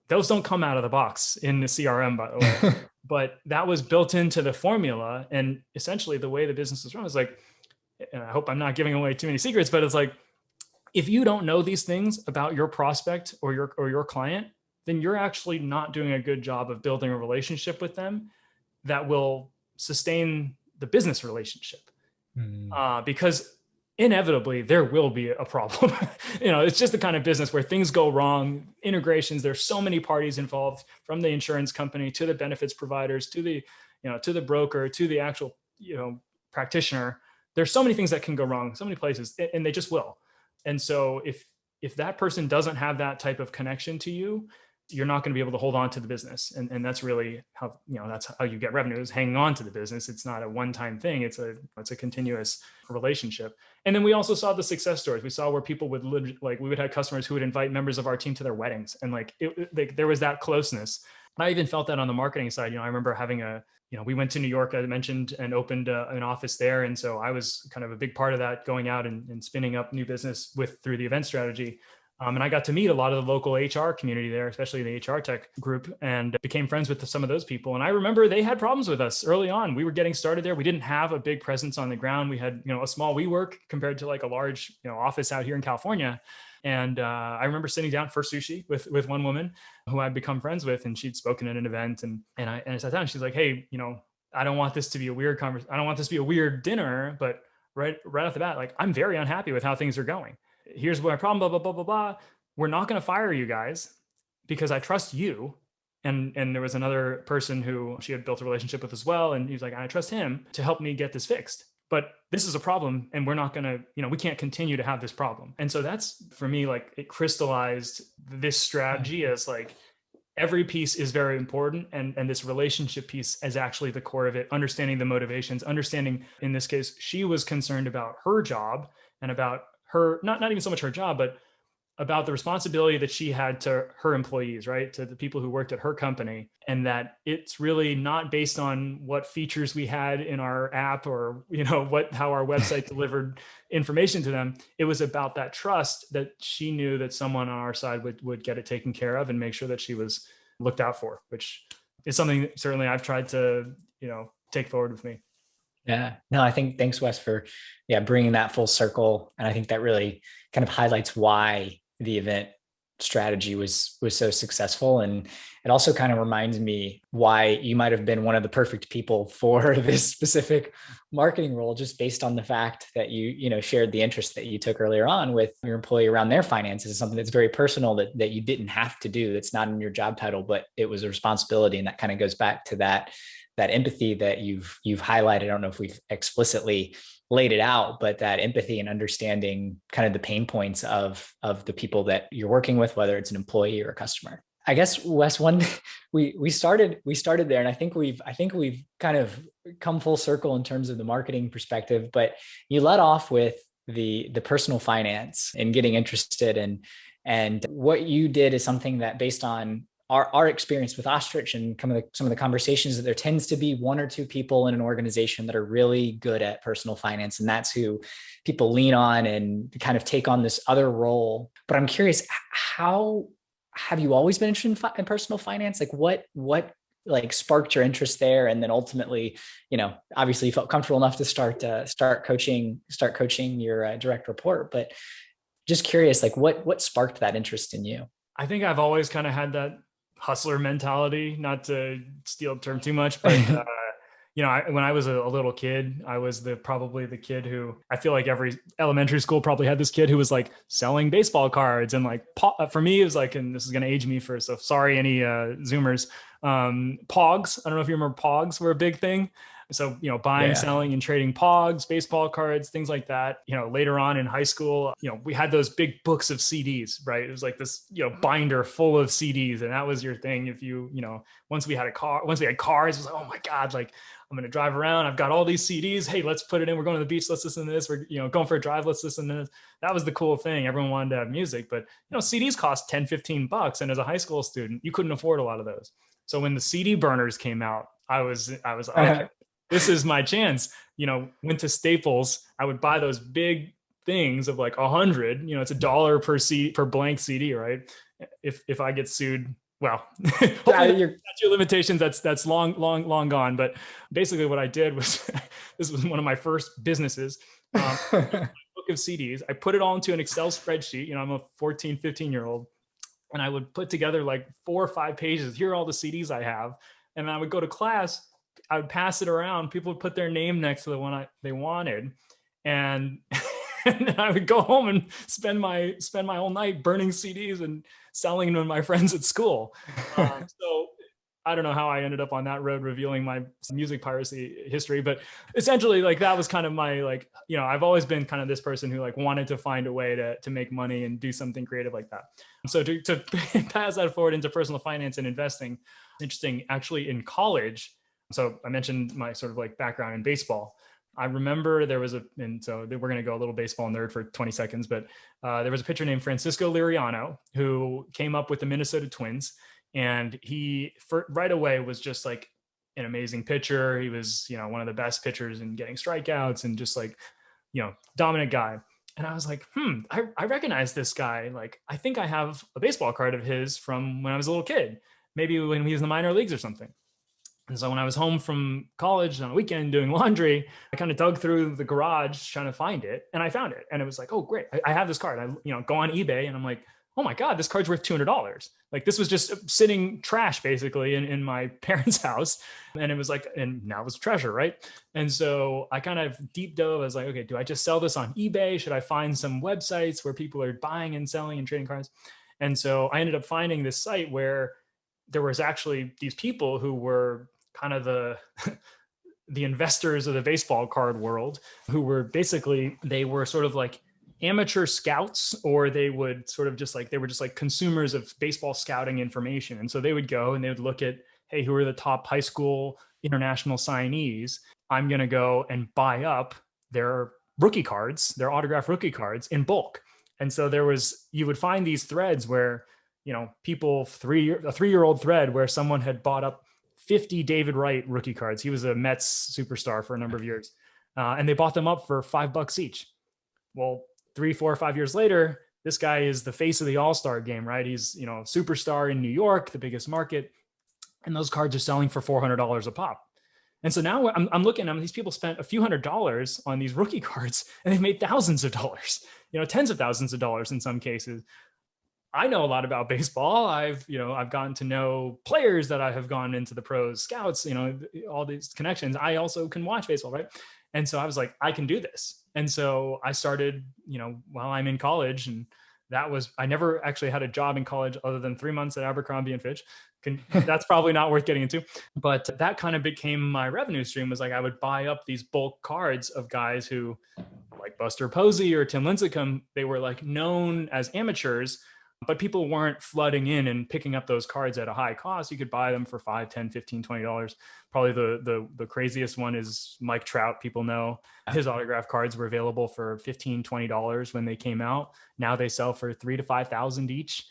those don't come out of the box in the CRM, by the way. But that was built into the formula. And essentially the way the business was run is like, and I hope I'm not giving away too many secrets, but it's like, if you don't know these things about your prospect or your client, then you're actually not doing a good job of building a relationship with them that will sustain the business relationship. Because inevitably there will be a problem. It's just the kind of business where things go wrong, integrations, there's so many parties involved, from the insurance company to the benefits providers, to the broker, to the actual, practitioner. There's so many things that can go wrong, so many places, and they just will. And so if that person doesn't have that type of connection to you, you're not going to be able to hold on to the business. And that's really how, that's how you get revenue, is hanging on to the business. It's not a one-time thing. It's a continuous relationship. And then we also saw the success stories. We saw where people would we would have customers who would invite members of our team to their weddings. And there was that closeness. I even felt that on the marketing side. I remember having we went to New York, I mentioned, and opened an office there. And so I was kind of a big part of that, going out and spinning up new business through the event strategy. And I got to meet a lot of the local HR community there, especially the HR tech group, and became friends with some of those people. And I remember they had problems with us early on. We were getting started there. We didn't have a big presence on the ground. We had, a small WeWork compared to like a large, office out here in California. And I remember sitting down for sushi with one woman who I'd become friends with, and she'd spoken at an event. And I sat down and she's like, hey, I don't want this to be a weird conversation. I don't want this to be a weird dinner, but right off the bat, like, I'm very unhappy with how things are going. Here's my problem, blah, blah, blah, blah, blah. We're not going to fire you guys because I trust you. And there was another person who she had built a relationship with as well. And he was like, I trust him to help me get this fixed. But this is a problem, and we're not going to, we can't continue to have this problem. And so that's, for me, like, it crystallized this strategy as like, every piece is very important. And this relationship piece is actually the core of it, understanding the motivations, understanding, in this case, she was concerned about her job and about her, not even so much her job, but about the responsibility that she had to her employees, right? To the people who worked at her company. And that it's really not based on what features we had in our app or, how our website delivered information to them. It was about that trust that she knew that someone on our side would get it taken care of and make sure that she was looked out for, which is something that certainly I've tried to, take forward with me. Yeah, no, I think, thanks, Wes, for bringing that full circle. And I think that really kind of highlights why the event strategy was so successful. And it also kind of reminds me why you might have been one of the perfect people for this specific marketing role, just based on the fact that you shared the interest that you took earlier on with your employee around their finances. Is something that's very personal that you didn't have to do. That's not in your job title, but it was a responsibility. And that kind of goes back to that empathy that you've highlighted. I don't know if we've explicitly laid it out, but that empathy and understanding kind of the pain points of the people that you're working with, whether it's an employee or a customer. I guess, Wes, we started there, and I think we've kind of come full circle in terms of the marketing perspective. But you led off with the personal finance and getting interested, and what you did is something that, based on our experience with Ostrich and some of the conversations, that there tends to be one or two people in an organization that are really good at personal finance, and that's who people lean on and kind of take on this other role. But I'm curious, how have you always been interested in personal finance? Like what like sparked your interest there, and then ultimately, obviously you felt comfortable enough to start coaching your direct report. But just curious, like what sparked that interest in you? I think I've always kind of had that hustler mentality, not to steal the term too much, but when I was a little kid, I was probably the kid who, I feel like every elementary school probably had this kid who was like selling baseball cards, and like for me it was like, and this is going to age me so sorry any Zoomers, Pogs. I don't know if you remember, Pogs were a big thing. So, buying, selling, and trading Pogs, baseball cards, things like that. Later on in high school, we had those big books of CDs, right? It was like this, binder full of CDs. And that was your thing. If once we had cars, it was like, oh my God, like I'm going to drive around. I've got all these CDs. Hey, let's put it in. We're going to the beach. Let's listen to this. We're, going for a drive. Let's listen to this. That was the cool thing. Everyone wanted to have music, but CDs cost $10-15. And as a high school student, you couldn't afford a lot of those. So when the CD burners came out, I was okay, this is my chance. Went to Staples. I would buy those big things of like 100. It's $1 per blank CD, right? If I get sued, well, hopefully your limitations. That's long gone. But basically, what I did was, this was one of my first businesses. Book of CDs. I put it all into an Excel spreadsheet. I'm a 14, 15-year-old, and I would put together like 4 or 5 pages. Here are all the CDs I have, and I would go to class. I would pass it around. People would put their name next to the one they wanted. And, and I would go home and spend my whole night burning CDs and selling them to my friends at school. So I don't know how I ended up on that road, revealing my music piracy history, but essentially like that was kind of my, like, I've always been kind of this person who like wanted to find a way to make money and do something creative like that. So to pass that forward into personal finance and investing, interesting, actually in college. So I mentioned my sort of like background in baseball. I remember there was and so we're going to go a little baseball nerd for 20 seconds, but there was a pitcher named Francisco Liriano who came up with the Minnesota Twins, and he right away was just like an amazing pitcher. He was, one of the best pitchers in getting strikeouts and just like, dominant guy. And I was like, I recognize this guy. Like, I think I have a baseball card of his from when I was a little kid, maybe when he was in the minor leagues or something. And so when I was home from college on a weekend doing laundry, I kind of dug through the garage trying to find it, and I found it. And it was like, oh, great, I have this card. I go on eBay, and I'm like, oh my God, this card's worth $200. Like, this was just sitting trash basically in my parents' house. And it was like, and now it's treasure, right? And so I kind of deep dove. I was like, okay, do I just sell this on eBay? Should I find some websites where people are buying and selling and trading cards? And so I ended up finding this site where there was actually these people who were kind of the investors of the baseball card world, who were basically, they were sort of like amateur scouts, or they would sort of just like, they were just like consumers of baseball scouting information. And so they would go and they would look at, hey, who are the top high school international signees? I'm going to go and buy up their rookie cards, their autographed rookie cards in bulk. And so you would find these threads where, people, a 3-year-old thread where someone had bought up 50 David Wright rookie cards. He was a Mets superstar for a number of years. And they bought them up for $5 each. Well, 3, 4, 5 years later, this guy is the face of the All-Star game, right? He's, superstar in New York, the biggest market. And those cards are selling for $400 a pop. And so now I'm looking at these people spent a few $100s on these rookie cards, and they've made thousands of dollars, tens of thousands of dollars in some cases. I know a lot about baseball. I've gotten to know players that I have gone into the pros, scouts, all these connections. I also can watch baseball, right? And so I was like, I can do this. And so I started, while I'm in college, and I never actually had a job in college other than 3 months at Abercrombie and Fitch. That's probably not worth getting into, but that kind of became my revenue stream. Was like, I would buy up these bulk cards of guys who, like Buster Posey or Tim Lincecum, they were like known as amateurs, but people weren't flooding in and picking up those cards at a high cost. You could buy them for $5, $10, $15, $20. Probably the craziest one is Mike Trout. People know his autograph cards were available for $15, $20 when they came out. Now they sell for $3,000 to $5,000 each.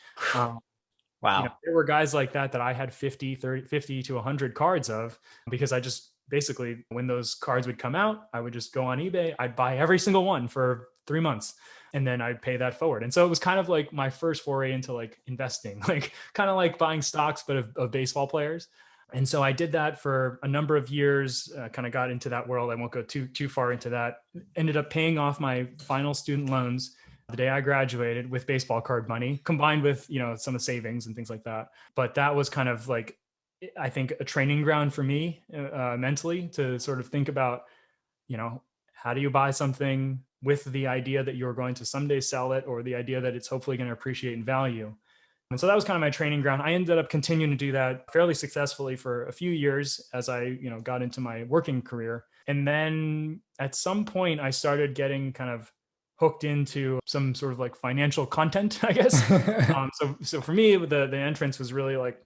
Wow. There were guys like that I had 50 to 100 cards of, because I just basically, when those cards would come out, I would just go on eBay. I'd buy every single one for 3 months, and then I'd pay that forward. And so it was kind of like my first foray into like investing, like kind of like buying stocks, but of baseball players. And so I did that for a number of years, kind of got into that world. I won't go too far into that. Ended up paying off my final student loans the day I graduated with baseball card money, combined with, some of the savings and things like that. But that was kind of like, I think, a training ground for me mentally, to sort of think about, how do you buy something with the idea that you're going to someday sell it, or the idea that it's hopefully going to appreciate in value. And so that was kind of my training ground. I ended up continuing to do that fairly successfully for a few years as I, got into my working career. And then at some point I started getting kind of hooked into some sort of like financial content, I guess. So for me, the entrance was really like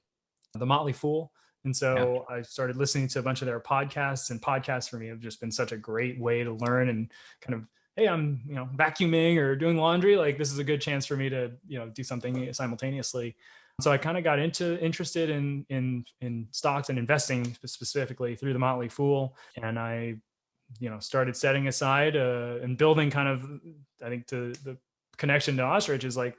The Motley Fool. And so I started listening to a bunch of their podcasts, and podcasts for me have just been such a great way to learn and kind of, hey, I'm, vacuuming or doing laundry. Like, this is a good chance for me to, do something simultaneously. So I kind of got interested in stocks and investing specifically through The Motley Fool. And I, started setting aside and building kind of, I think, to the connection to Ostrich is like,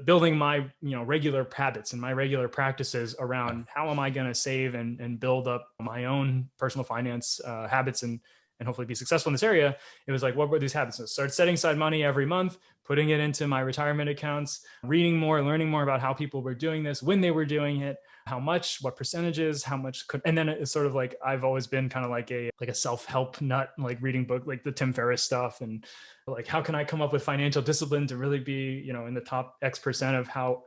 building my regular habits and my regular practices around how am I going to save and build up my own personal finance habits and hopefully be successful in this area. It was like, what were these habits? So start setting aside money every month, putting it into my retirement accounts, reading more, learning more about how people were doing this, when they were doing it, how much, what percentages, how much could, and then it's sort of like, I've always been kind of like a self-help nut, like reading book, like the Tim Ferriss stuff. And like, how can I come up with financial discipline to really be, in the top X% of how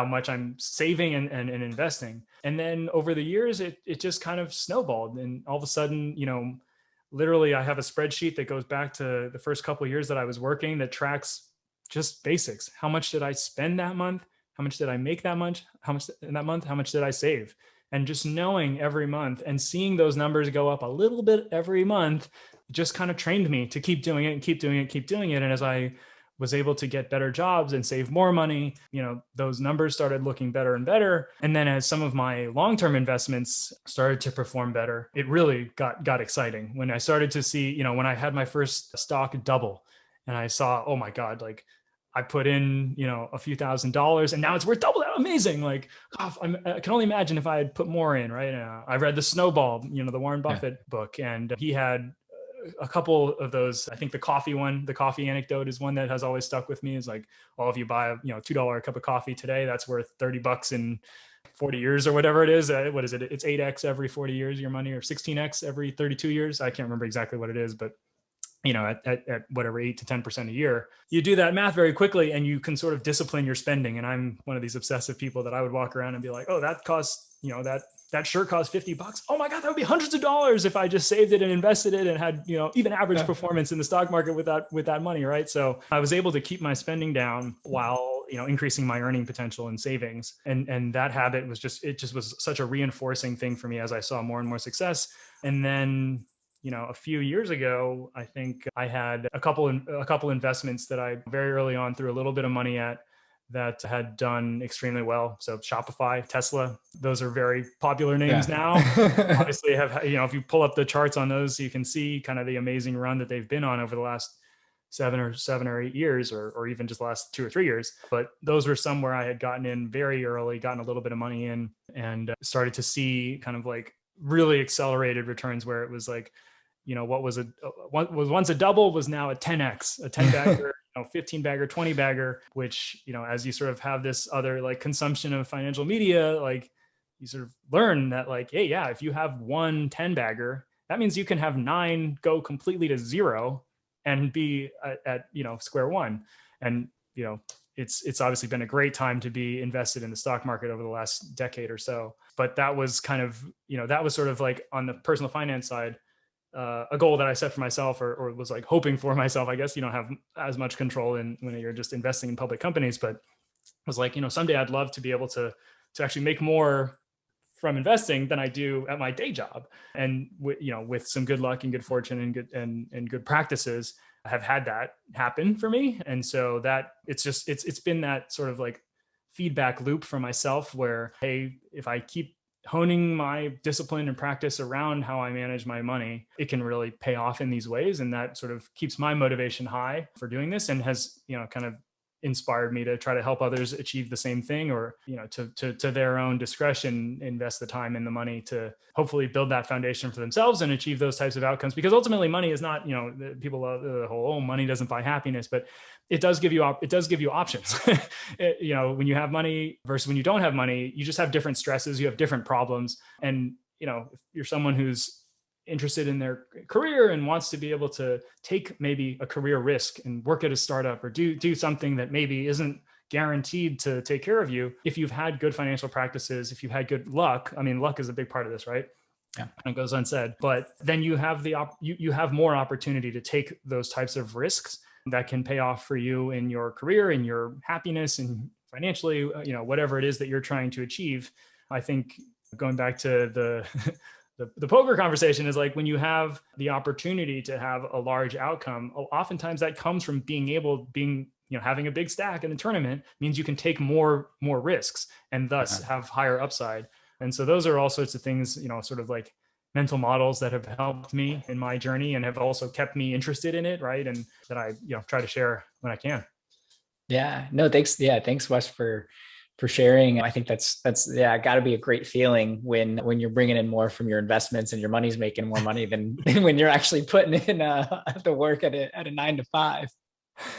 much I'm saving and investing. And then over the years, it just kind of snowballed. And all of a sudden, literally I have a spreadsheet that goes back to the first couple of years that I was working that tracks just basics. How much did I spend that month? How much did I make that month? How much in that month? How much did I save? And just knowing every month and seeing those numbers go up a little bit every month just kind of trained me to keep doing it and keep doing it, keep doing it. And as I was able to get better jobs and save more money, those numbers started looking better and better. And then as some of my long-term investments started to perform better, it really got exciting when I started to see, when I had my first stock double and I saw, oh my God, like I put in, a few $1,000s and now it's worth double that. Amazing. Like, I can only imagine if I had put more in, right? I read The Snowball, the Warren Buffett book, and he had a couple of those. I think the coffee anecdote is one that has always stuck with me. Is like, well, if you buy a $2 cup of coffee today, that's worth $30 in 40 years or whatever it is. What is it? It's 8x every 40 years, your money, or 16x every 32 years. I can't remember exactly what it is, but at whatever 8 to 10% a year, you do that math very quickly and you can sort of discipline your spending. And I'm one of these obsessive people that I would walk around and be like, oh, that costs, that shirt costs $50. Oh my God, that would be hundreds of dollars if I just saved it and invested it and had, even average performance in the stock market with that money. Right. So I was able to keep my spending down while, increasing my earning potential and savings. And that habit was was such a reinforcing thing for me as I saw more and more success. And then, a few years ago, I think I had a couple investments that I very early on threw a little bit of money at that had done extremely well. So Shopify, Tesla, those are very popular names now. Obviously have, if you pull up the charts on those, you can see kind of the amazing run that they've been on over the last 7 or 8 years, or even just the last 2 or 3 years. But those were some where I had gotten in very early, gotten a little bit of money in, and started to see kind of like really accelerated returns where it was like, what was once a double was now a 10x, a 10 bagger, 15 bagger, 20 bagger, which, as you sort of have this other like consumption of financial media, like you sort of learn that like, hey, yeah, if you have 1 10 bagger, that means you can have 9 go completely to zero and be at square one. And, it's obviously been a great time to be invested in the stock market over the last decade or so. But that was kind of, that was sort of like on the personal finance side, a goal that I set for myself, or was like hoping for myself. I guess you don't have as much control when you're just investing in public companies, but was like, someday I'd love to be able to actually make more from investing than I do at my day job. And with some good luck and good fortune and good practices, I have had that happen for me. And so that it's been that sort of like feedback loop for myself where, hey, if I keep honing my discipline and practice around how I manage my money, it can really pay off in these ways. And that sort of keeps my motivation high for doing this, and has, kind of inspired me to try to help others achieve the same thing, or to their own discretion invest the time and the money to hopefully build that foundation for themselves and achieve those types of outcomes. Because ultimately money is not, people love the whole, money doesn't buy happiness, but it does give you options. When you have money versus when you don't have money, you just have different stresses, you have different problems. And if you're someone who's interested in their career and wants to be able to take maybe a career risk and work at a startup or do something that maybe isn't guaranteed to take care of you, if you've had good financial practices, if you've had good luck, I mean, luck is a big part of this, right? Yeah. It goes unsaid, but then you have you have more opportunity to take those types of risks that can pay off for you in your career, in your happiness, and financially, whatever it is that you're trying to achieve. I think going back to the poker conversation is like, when you have the opportunity to have a large outcome, oftentimes that comes from having a big stack in the tournament means you can take more risks and thus have higher upside. And so those are all sorts of things, sort of like mental models that have helped me in my journey and have also kept me interested in it. Right. And that I, try to share when I can. Yeah, no, thanks. Yeah. Thanks, Wes, for sharing. I think that's gotta be a great feeling when you're bringing in more from your investments and your money's making more money than when you're actually putting in the work at a 9 to 5.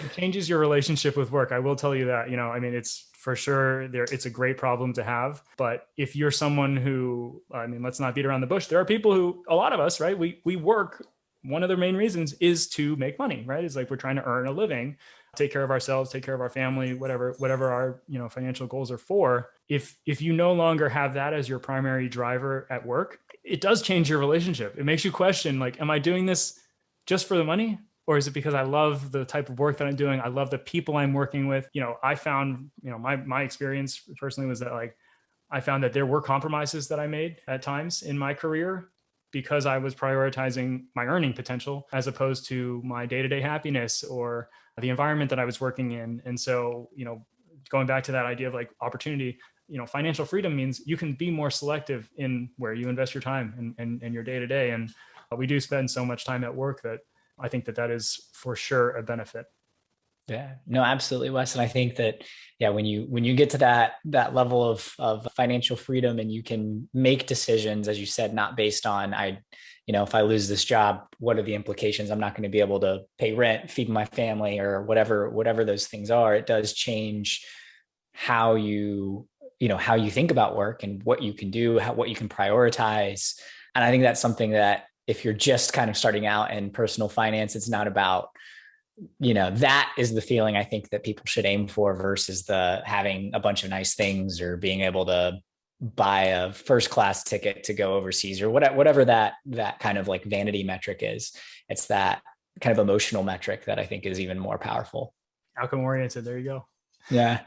It changes your relationship with work. I will tell you that, I mean, it's for sure it's a great problem to have. But if you're someone who, let's not beat around the bush. There are people who, a lot of us, right? We work. One of the main reasons is to make money, right? It's like we're trying to earn a living, take care of ourselves, take care of our family, whatever our, financial goals are for. If you no longer have that as your primary driver at work, it does change your relationship. It makes you question, like, am I doing this just for the money? Or is it because I love the type of work that I'm doing? I love the people I'm working with. I found, my experience personally was that, like, I found that there were compromises that I made at times in my career because I was prioritizing my earning potential as opposed to my day-to-day happiness or the environment that I was working in. And so, going back to that idea of like opportunity, financial freedom means you can be more selective in where you invest your time and your day-to-day. And we do spend so much time at work that I think that is for sure a benefit. Yeah, no, absolutely, Wes. And I think that, when you get to that level of financial freedom and you can make decisions, as you said, not based on, if I lose this job, what are the implications? I'm not going to be able to pay rent, feed my family, or whatever those things are. It does change how you think about work and what you can do, what you can prioritize. And I think that's something that if you're just kind of starting out in personal finance, it's not about, that is the feeling I think that people should aim for versus the having a bunch of nice things or being able to buy a first class ticket to go overseas or whatever that kind of like vanity metric is. It's that kind of emotional metric that I think is even more powerful. Outcome oriented. There you go. Yeah.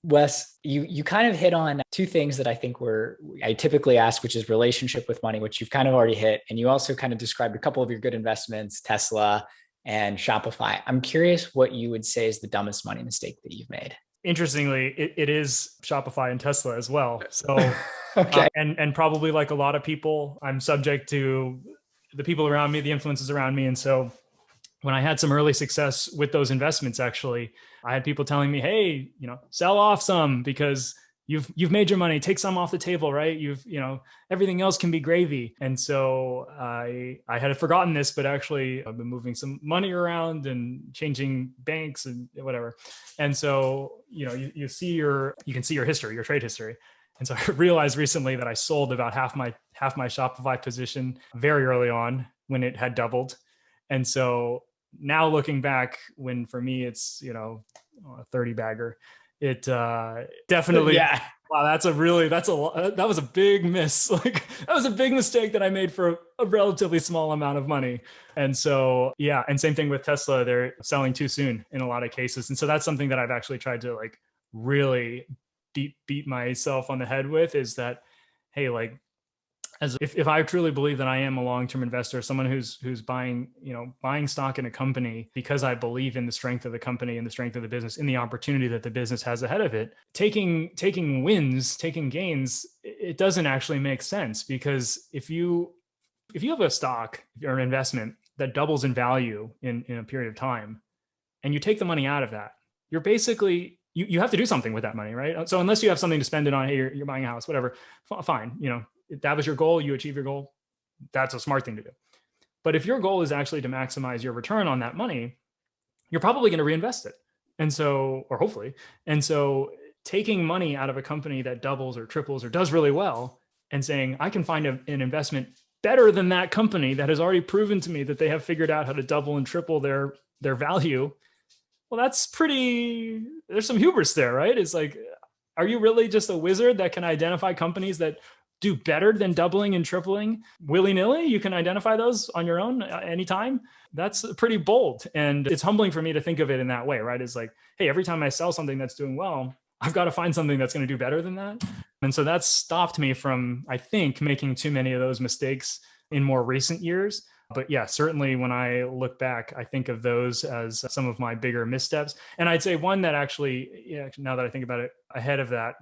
Wes, you kind of hit on two things that I think I typically ask, which is relationship with money, which you've kind of already hit. And you also kind of described a couple of your good investments, Tesla and Shopify. I'm curious what you would say is the dumbest money mistake that you've made. Interestingly, it is Shopify and Tesla as well. So, okay. And probably like a lot of people, I'm subject to the people around me, the influences around me. And so when I had some early success with those investments, actually, I had people telling me, hey, sell off some because you've made your money, take some off the table, right? Everything else can be gravy. And so I had forgotten this, but actually I've been moving some money around and changing banks and whatever. And so, you can see your history, your trade history. And so I realized recently that I sold about half my Shopify position very early on when it had doubled. And so now looking back, when for me it's, a 30 bagger, it definitely, Wow, that was a big miss. Like that was a big mistake that I made for a relatively small amount of money. And so, yeah, and same thing with Tesla, they're selling too soon in a lot of cases. And so that's something that I've actually tried to like really beat myself on the head with, is that, hey, like, as if I truly believe that I am a long-term investor, someone who's buying stock in a company because I believe in the strength of the company and the strength of the business, in the opportunity that the business has ahead of it, taking gains, it doesn't actually make sense. Because if you have a stock or an investment that doubles in value in a period of time, and you take the money out of that, you're basically, you have to do something with that money, right? So unless you have something to spend it on, hey, you're buying a house, whatever, fine, that was your goal, you achieve your goal, that's a smart thing to do. But if your goal is actually to maximize your return on that money, you're probably going to reinvest it. And so, or hopefully, and so taking money out of a company that doubles or triples or does really well and saying, I can find an investment better than that company that has already proven to me that they have figured out how to double and triple their value. Well, that's pretty, there's some hubris there, right? It's like, are you really just a wizard that can identify companies that do better than doubling and tripling willy-nilly? You can identify those on your own anytime. That's pretty bold. And it's humbling for me to think of it in that way, right? It's like, hey, every time I sell something that's doing well, I've got to find something that's going to do better than that. And so that's stopped me from, I think, making too many of those mistakes in more recent years. But yeah, certainly when I look back, I think of those as some of my bigger missteps. And I'd say one that actually, now that I think about it, ahead of that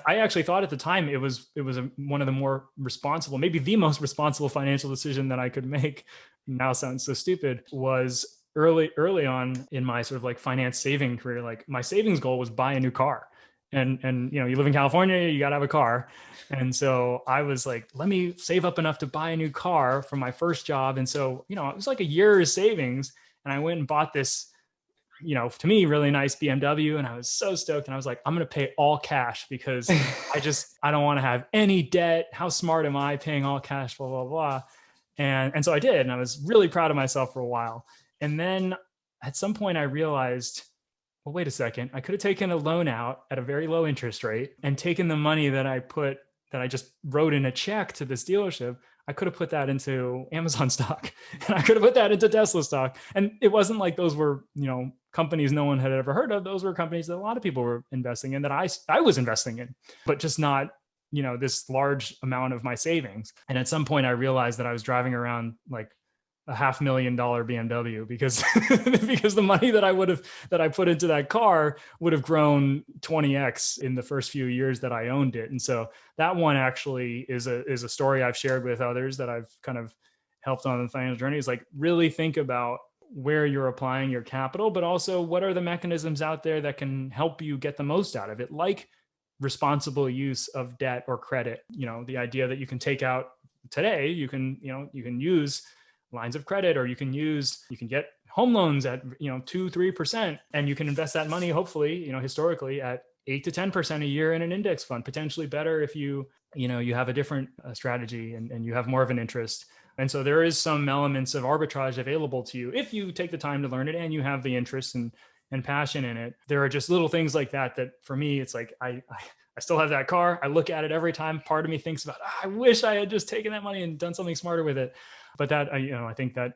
I actually thought at the time it was one of the more responsible, maybe the most responsible financial decision that I could make. Now sounds so stupid. Was early on in my sort of like finance saving career, like my savings goal was buy a new car. And you live in California, you got to have a car. And so I was like, let me save up enough to buy a new car for my first job. And so, it was like a year's savings. And I went and bought this, to me, really nice BMW. And I was so stoked. And I was like, I'm going to pay all cash because I don't want to have any debt. How smart am I paying all cash, blah, blah, blah. And so I did. And I was really proud of myself for a while. And then at some point I realized, well, wait a second, I could have taken a loan out at a very low interest rate and taken the money that I just wrote in a check to this dealership. I could have put that into Amazon stock and I could have put that into Tesla stock. And it wasn't like those were, companies no one had ever heard of. Those were companies that a lot of people were investing in, that I was investing in, but just not, this large amount of my savings. And at some point I realized that I was driving around like a $500,000 BMW because because the money that I put into that car would have grown 20x in the first few years that I owned it. And so that one actually is a story I've shared with others that I've kind of helped on the financial journey, is like really think about where you're applying your capital, but also what are the mechanisms out there that can help you get the most out of it, like responsible use of debt or credit. The idea that you can take out today, you can use lines of credit, or you can get home loans at 2-3%, and you can invest that money hopefully historically at 8 to 10% a year in an index fund, potentially better if you have a different strategy and you have more of an interest. And so there is some elements of arbitrage available to you if you take the time to learn it and you have the interest and passion in it. There are just little things like that for me, it's like I still have that car. I look at it every time. Part of me thinks about, I wish I had just taken that money and done something smarter with it. But that, I think that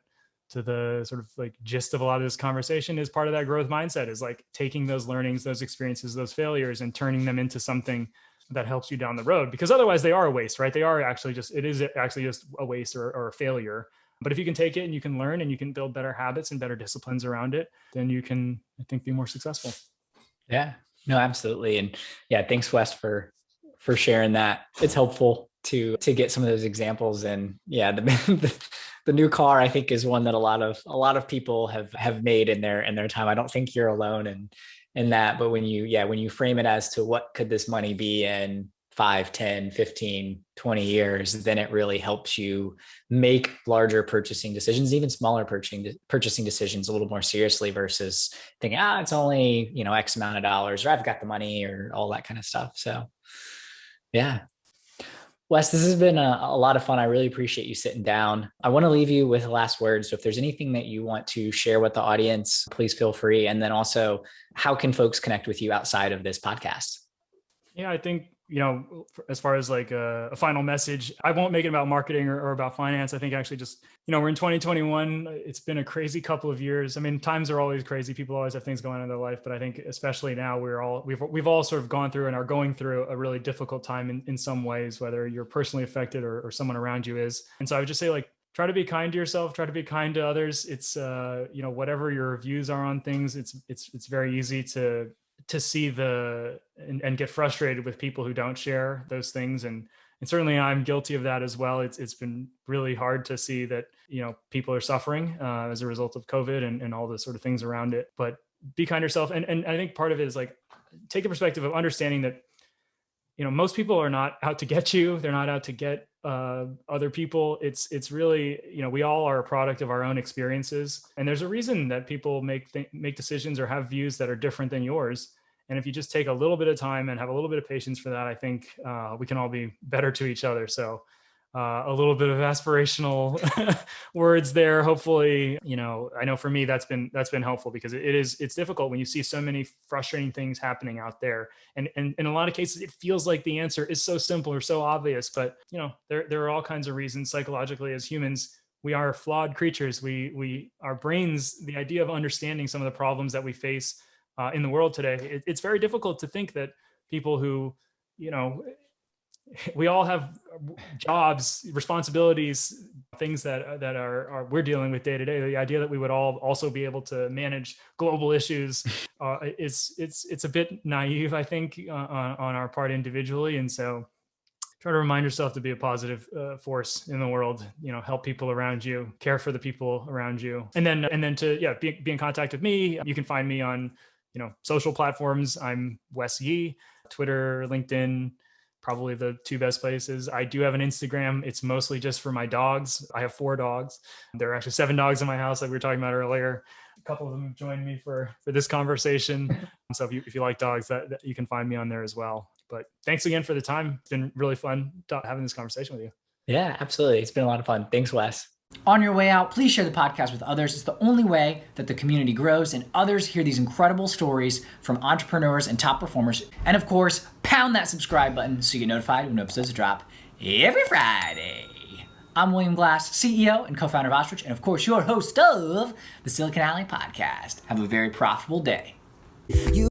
to the sort of like gist of a lot of this conversation is part of that growth mindset, is like taking those learnings, those experiences, those failures, and turning them into something that helps you down the road. Because otherwise they are a waste, right? It is actually just a waste or a failure. But if you can take it and you can learn and you can build better habits and better disciplines around it, then you can, I think, be more successful. Yeah, no, absolutely. And yeah, thanks, Wes, for sharing that. It's helpful to get some of those examples. And yeah, the new car, I think, is one that a lot of people have made in their time. I don't think you're alone in that, but when you frame it as to what could this money be in 5, 10, 15, 20 years, then it really helps you make larger purchasing decisions, even smaller purchasing decisions a little more seriously, versus thinking, it's only, X amount of dollars, or I've got the money, or all that kind of stuff. So yeah. Wes, this has been a lot of fun. I really appreciate you sitting down. I want to leave you with the last words. So if there's anything that you want to share with the audience, please feel free. And then also, how can folks connect with you outside of this podcast? Yeah, I think as far as like a final message, I won't make it about marketing or about finance. I think actually just, we're in 2021. It's been a crazy couple of years. I mean, times are always crazy. People always have things going on in their life, but I think especially now we've all sort of gone through and are going through a really difficult time in some ways, whether you're personally affected or someone around you is. And so I would just say, like, try to be kind to yourself, try to be kind to others. It's, whatever your views are on things, it's very easy to see and get frustrated with people who don't share those things. And certainly I'm guilty of that as well. It's been really hard to see that, people are suffering as a result of COVID and all the sort of things around it, but be kind to yourself. And I think part of it is like, take the perspective of understanding that, most people are not out to get you. They're not out to get other people. It's really, we all are a product of our own experiences. And there's a reason that people make decisions or have views that are different than yours. And if you just take a little bit of time and have a little bit of patience for that, I think we can all be better to each other. So a little bit of aspirational words there. Hopefully, I know for me, that's been helpful, because it's difficult when you see so many frustrating things happening out there. And in a lot of cases, it feels like the answer is so simple or so obvious, but there are all kinds of reasons psychologically as humans. We are flawed creatures. Our brains, the idea of understanding some of the problems that we face in the world today, it's very difficult to think that people who, we all have jobs, responsibilities, things that are we're dealing with day to day. The idea that we would all also be able to manage global issues it's a bit naive, I think, on our part individually. And so try to remind yourself to be a positive force in the world, help people around you, care for the people around you. And then to be in contact with me. You can find me on, social platforms. I'm Wes Yee, Twitter, LinkedIn, probably the two best places. I do have an Instagram. It's mostly just for my dogs. I have 4 dogs. There are actually 7 dogs in my house, like we were talking about earlier. A couple of them have joined me for this conversation. So if you like dogs, that you can find me on there as well. But thanks again for the time. It's been really fun having this conversation with you. Yeah, absolutely. It's been a lot of fun. Thanks, Wes. On your way out, please share the podcast with others. It's the only way that the community grows and others hear these incredible stories from entrepreneurs and top performers. And of course, pound that subscribe button so you get notified when episodes drop every Friday. I'm William Glass, CEO and co-founder of Ostrich, and of course, your host of the Silicon Alley Podcast. Have a very profitable day.